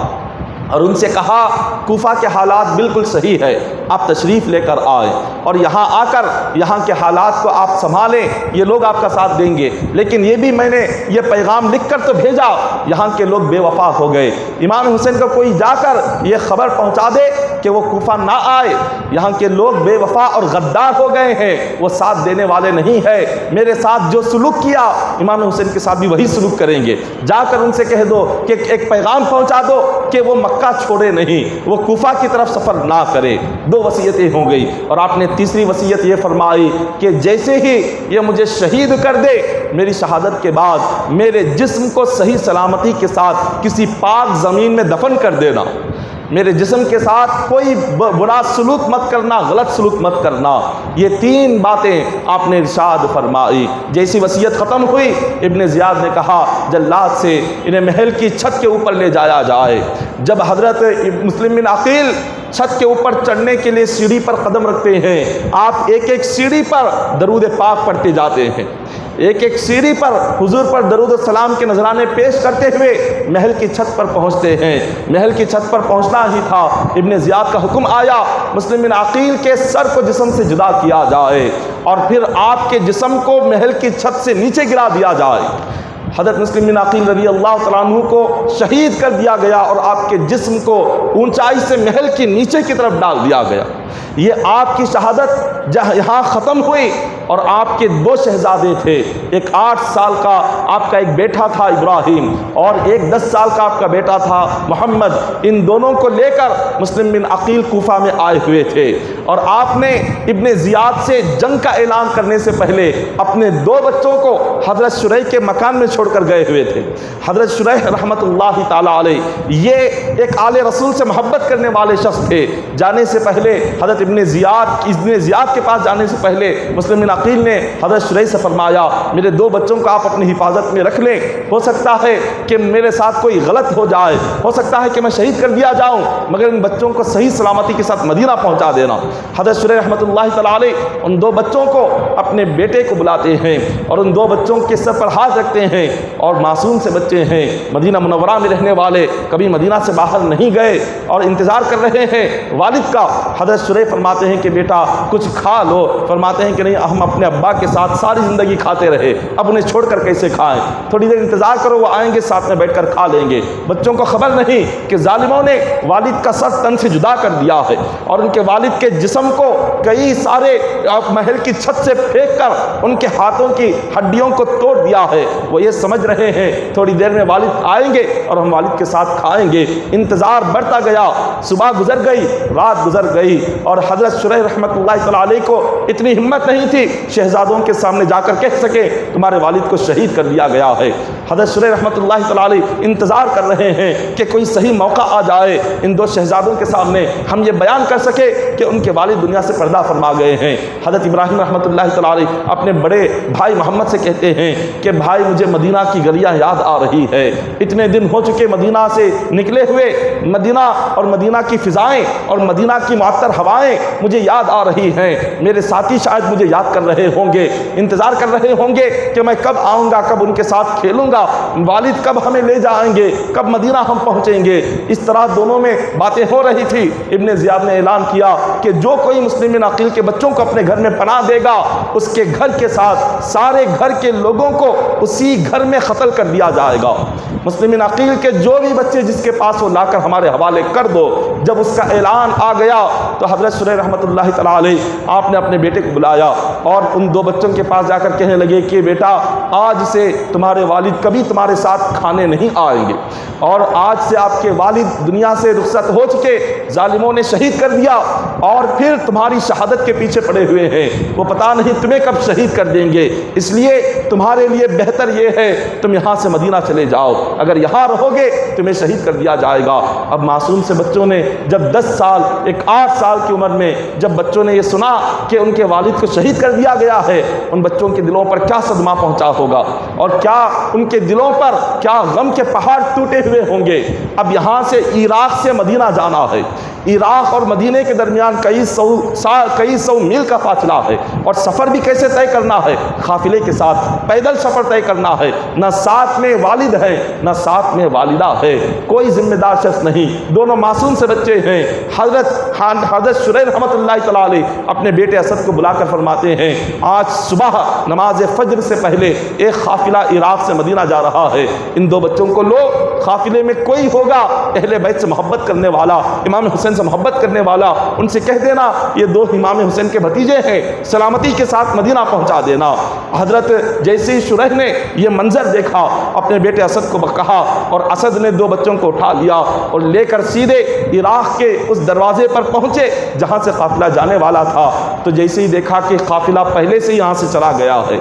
اور ان سے کہا کوفہ کے حالات بالکل صحیح ہے، آپ تشریف لے کر آئے اور یہاں آ کر یہاں کے حالات کو آپ سنبھالیں، یہ لوگ آپ کا ساتھ دیں گے۔ لیکن یہ بھی میں نے یہ پیغام لکھ کر تو بھیجا، یہاں کے لوگ بے وفا ہو گئے۔ امام حسین کو کوئی جا کر یہ خبر پہنچا دے کہ وہ کوفہ نہ آئے، یہاں کے لوگ بے وفا اور غدار ہو گئے ہیں، وہ ساتھ دینے والے نہیں ہیں۔ میرے ساتھ جو سلوک کیا امام حسین کے ساتھ بھی وہی سلوک کریں گے۔ جا کر ان سے کہہ دو کہ ایک پیغام پہنچا دو کہ وہ مکہ چھوڑے نہیں، وہ کوفہ کی طرف سفر نہ کرے۔ 2 وصیتیں ہو گئی اور آپ نے تیسری وصیت یہ فرمائی کہ جیسے ہی یہ مجھے شہید کر دے، میری شہادت کے بعد میرے جسم کو صحیح سلامتی کے ساتھ کسی پاک زمین میں دفن کر دینا، میرے جسم کے ساتھ کوئی برا سلوک مت کرنا، غلط سلوک مت کرنا۔ یہ 3 باتیں آپ نے ارشاد فرمائی۔ جیسی وصیت ختم ہوئی ابن زیاد نے کہا جلاد سے انہیں محل کی چھت کے اوپر لے جایا جائے۔ جب حضرت مسلم بن عقیل چھت کے اوپر چڑھنے کے لیے سیڑھی پر قدم رکھتے ہیں، آپ ایک ایک سیڑھی پر درود پاک پڑھتے جاتے ہیں، ایک ایک سیڑھی پر حضور پر درود و سلام کے نذرانے پیش کرتے ہوئے محل کی چھت پر پہنچتے ہیں۔ محل کی چھت پر پہنچنا ہی تھا، ابن زیاد کا حکم آیا مسلم بن عقیل کے سر کو جسم سے جدا کیا جائے اور پھر آپ کے جسم کو محل کی چھت سے نیچے گرا دیا جائے۔ حضرت مسلم بن عقیل رضی اللہ تعالیٰ عنہ کو شہید کر دیا گیا اور آپ کے جسم کو اونچائی سے محل کی نیچے کی طرف ڈال دیا گیا۔ یہ آپ کی شہادت یہاں ختم ہوئی اور آپ کے 2 شہزادے تھے، ایک 8 سال کا آپ کا ایک بیٹا تھا ابراہیم اور ایک 10 سال کا آپ کا بیٹا تھا محمد۔ ان دونوں کو لے کر مسلم بن عقیل کوفہ میں آئے ہوئے تھے اور آپ نے ابن زیاد سے جنگ کا اعلان کرنے سے پہلے اپنے 2 بچوں کو حضرت شریح کے مکان میں چھوڑ کر گئے ہوئے تھے۔ حضرت شریح رحمۃ اللہ تعالیٰ علیہ یہ ایک آل رسول سے محبت کرنے والے شخص تھے۔ جانے سے پہلے حضرت ابن زیاد کے پاس جانے سے پہلے مسلم بن عقیل نے حضرت شریح سے فرمایا میرے 2 بچوں کو آپ اپنی حفاظت میں رکھ لیں، ہو سکتا ہے کہ میرے ساتھ کوئی غلط ہو جائے، ہو سکتا ہے کہ میں شہید کر دیا جاؤں، مگر ان بچوں کو صحیح سلامتی کے ساتھ مدینہ پہنچا دینا۔ حضرت شریح رحمۃ اللہ تعالیٰ علیہ ان 2 بچوں کو اپنے بیٹے کو بلاتے ہیں اور ان 2 بچوں کے سر پر ہاتھ رکھتے ہیں اور معصوم سے بچے ہیں، مدینہ منورہ میں رہنے والے، کبھی مدینہ سے باہر نہیں گئے اور انتظار کر رہے ہیں والد کا۔ حضرت شریح فرماتے ہیں کہ بیٹا کچھ کھا لو، فرماتے ہیں کہ نہیں ہم اپنے ابا کے ساتھ ساری زندگی کھاتے رہے، اب انہیں چھوڑ کر کیسے کھائیں، تھوڑی دیر انتظار کرو وہ آئیں گے ساتھ میں بیٹھ کر کھا لیں گے۔ بچوں کو خبر نہیں کہ ظالموں نے والد کا سر تن سے جدا کر دیا ہے اور ان کے والد کے جسم کو کئی سارے محل کی چھت سے پھینک کر ان کے ہاتھوں کی ہڈیوں کو توڑ دیا ہے۔ وہ یہ سمجھ رہے ہیں تھوڑی دیر میں والد آئیں گے اور ہم والد کے ساتھ کھائیں گے۔ انتظار بڑھتا گیا، صبح گزر گئی، رات گزر گئی اور حضرت شریح رحمۃ اللہ تعالیٰ علیہ کو اتنی ہمت نہیں تھی شہزادوں کے سامنے جا کر کہہ سکے تمہارے والد کو شہید کر دیا گیا ہے۔ حضرت شریح رحمۃ اللہ تعالیٰ علیہ انتظار کر رہے ہیں کہ کوئی صحیح موقع آ جائے ان 2 شہزادوں کے سامنے ہم یہ بیان کر سکے کہ ان کے والد دنیا سے پردہ فرما گئے ہیں۔ حضرت ابراہیم رحمۃ اللہ تعالیٰ علیہ اپنے بڑے بھائی محمد سے کہتے ہیں کہ بھائی مجھے مدینہ کی گلیاں یاد آ رہی ہے، اتنے دن ہو چکے مدینہ سے نکلے ہوئے، مدینہ اور مدینہ کی فضائیں اور مدینہ کی معطر ہوائیں مجھے یاد آ رہی ہیں، میرے ساتھی شاید مجھے یاد کر رہے ہوں گے، انتظار کر رہے ہوں گے کہ میں کب آؤں گا، کب ان کے ساتھ کھیلوں گا، والد کب ہمیں لے جائیں گے، کب مدینہ ہم پہنچیں گے۔ اس طرح دونوں میں باتیں ہو رہی تھی۔ ابن زیاد نے اعلان کیا کہ جو کوئی مسلم بن عقیل کے بچوں کو اپنے گھر میں پناہ دے گا اس کے گھر کے ساتھ سارے گھر کے لوگوں کو اسی گھر میں قتل کر دیا جائے گا۔ مسلم بن عقیل کے جو بھی بچے جس کے پاس وہ لا کر ہمارے حوالے کر دو۔ جب اس کا اعلان آ گیا تو حضرت شریح رحمۃ اللہ تعالیٰ علیہ آپ نے اپنے بیٹے کو بلایا اور ان 2 بچوں کے پاس جا کر کہنے لگے کہ بیٹا آج سے تمہارے والد کبھی تمہارے ساتھ کھانے نہیں آئیں گے اور آج سے آپ کے والد دنیا سے رخصت ہو چکے، ظالموں نے شہید کر دیا اور پھر تمہاری شہادت کے پیچھے پڑے ہوئے ہیں، وہ پتہ نہیں تمہیں کب شہید کر دیں گے، اس لیے تمہارے لیے بہتر یہ ہے تم یہاں سے مدینہ چلے جاؤ، اگر یہاں رہو گے تمہیں شہید کر دیا جائے گا۔ اب معصوم سے بچوں نے جب 10 سال ایک 8 سال کی عمر میں جب بچوں نے یہ سنا کہ ان کے والد کو شہید کر دیا گیا ہے، ان بچوں کے دلوں پر کیا صدمہ پہنچا ہوگا اور کیا ان کے دلوں پر کیا غم کے پہاڑ ٹوٹے ہوئے ہوں گے۔ اب یہاں سے عراق سے مدینہ جانا ہے، عراق اور مدینے کے درمیان کئی سو میل کا فاصلہ ہے اور سفر بھی کیسے طے کرنا ہے، قافلے کے ساتھ پیدل سفر طے کرنا ہے، نہ ساتھ میں والد ہے نہ ساتھ میں والدہ ہے، کوئی ذمہ دار شخص نہیں، دونوں معصوم سے بچے ہیں۔ حضرت شریح رحمۃ اللہ تعالیٰ علیہ اپنے بیٹے اسد کو بلا کر فرماتے ہیں آج صبح نماز فجر سے پہلے ایک قافلہ عراق سے مدینہ جا رہا ہے، ان 2 بچوں کو لو، قافلے میں کوئی ہوگا اہل بیت سے محبت کرنے والا، امام حسین سے محبت کرنے والا، ان سے کہہ دینا یہ 2 امام حسین کے بھتیجے ہیں، سلامتی کے ساتھ مدینہ پہنچا دینا۔ حضرت جیسے شریح نے یہ منظر دیکھا اپنے بیٹے اسد کو کہا اور اسد نے 2 بچوں کو اٹھا لیا اور لے کر سیدھے عراق کے اس دروازے پر پہنچے جہاں سے قافلہ جانے والا تھا۔ تو جیسے ہی دیکھا کہ قافلہ پہلے سے یہاں سے چلا گیا ہے،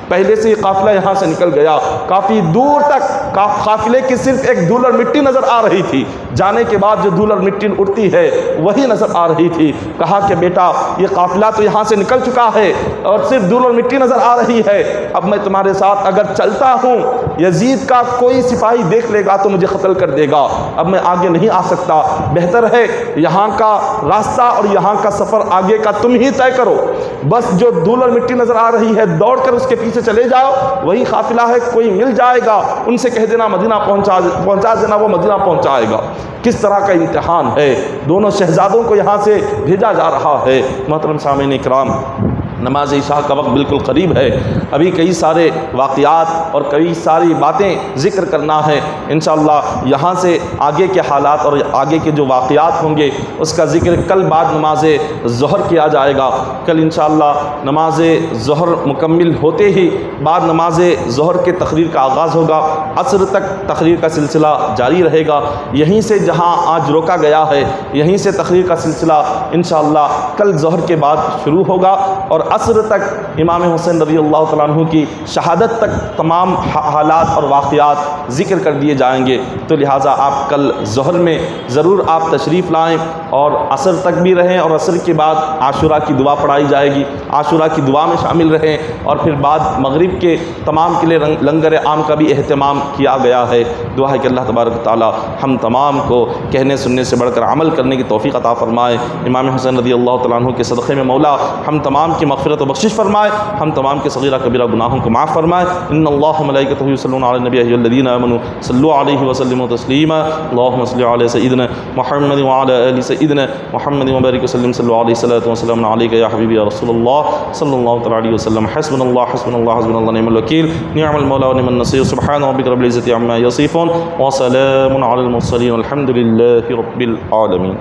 پہلے سے یہ قافلہ یہاں سے نکل گیا، کافی دور تک قافلے کی صرف ایک دھول اور مٹی نظر آ رہی تھی، جانے کے بعد جو دھول اور مٹی اڑتی ہے وہی نظر آ رہی تھی۔ کہا کہ بیٹا یہ قافلہ تو یہاں سے نکل چکا ہے اور صرف دھول اور مٹی نظر آ رہی ہے، اب میں تمہارے ساتھ اگر چلتا ہوں یزید کا کوئی سپاہی دیکھ لے گا تو مجھے قتل کر دے گا، اب میں آگے نہیں آ سکتا، بہتر ہے یہاں کا راستہ اور یہاں کا سفر آگے کا تم ہی طے کرو، بس جو دھول اور مٹی نظر آ رہی ہے دوڑ کر اس کے پیچھے چلے جاؤ، وہی قافلہ ہے، کوئی مل جائے گا ان سے کہہ دینا مدینہ پہنچا دینا، وہ مدینہ پہنچائے گا۔ کس طرح کا امتحان ہے، دونوں شہزادوں کو یہاں سے بھیجا جا رہا ہے۔ محترم سامعین اکرام، نماز عشاء کا وقت بالکل قریب ہے، ابھی کئی سارے واقعات اور کئی ساری باتیں ذکر کرنا ہے، انشاءاللہ یہاں سے آگے کے حالات اور آگے کے جو واقعات ہوں گے اس کا ذکر کل بعد نماز ظہر کیا جائے گا۔ کل انشاءاللہ نماز ظہر مکمل ہوتے ہی بعد نماز ظہر کے تقریر کا آغاز ہوگا، عصر تک تقریر کا سلسلہ جاری رہے گا، یہیں سے جہاں آج روکا گیا ہے یہیں سے تقریر کا سلسلہ انشاءاللہ کل ظہر کے بعد شروع ہوگا اور عصر تک امام حسین رضی اللہ تعالیٰ عنہ کی شہادت تک تمام حالات اور واقعات ذکر کر دیے جائیں گے، تو لہٰذا آپ کل ظہر میں ضرور آپ تشریف لائیں اور عصر تک بھی رہیں، اور عصر کے بعد عاشوراء کی دعا پڑھائی جائے گی، عاشوراء کی دعا میں شامل رہیں، اور پھر بعد مغرب کے تمام کے لیے لنگر عام کا بھی اہتمام کیا گیا ہے۔ دعا ہے کہ اللہ تبارک و تعالیٰ ہم تمام کو کہنے سننے سے بڑھ کر عمل کرنے کی توفیق عطا فرمائے، امام حسین رضی اللہ تعالیٰ عنہ کے صدقے میں مولا ہم تمام کی مغفرت و بخشش فرمائے، ہم تمام کے صغیرہ کبیرہ گناہوں کو معاف فرمائے۔ ان اللہ ملائکتہ یصلون علی النبی ایھا الذین آمنوا صلوا علیہ وسلموا تسلیما، اللهم صل علی سیدنا محمد وعلی آل سیدنا محمد وبارک وسلم، صلوا علیہ الصلاۃ والسلام علیک یا حبیبی یا رسول اللہ صلی اللہ تعالی علیہ وسلم۔ حسبنا اللہ حسبنا اللہ حسبنا اللہ نعم الوکیل، نعم المولا ونعم النصیر، سبحان ربک رب العزۃ عما یصفون وسلام علی المرسلین والحمد للہ رب العالمین۔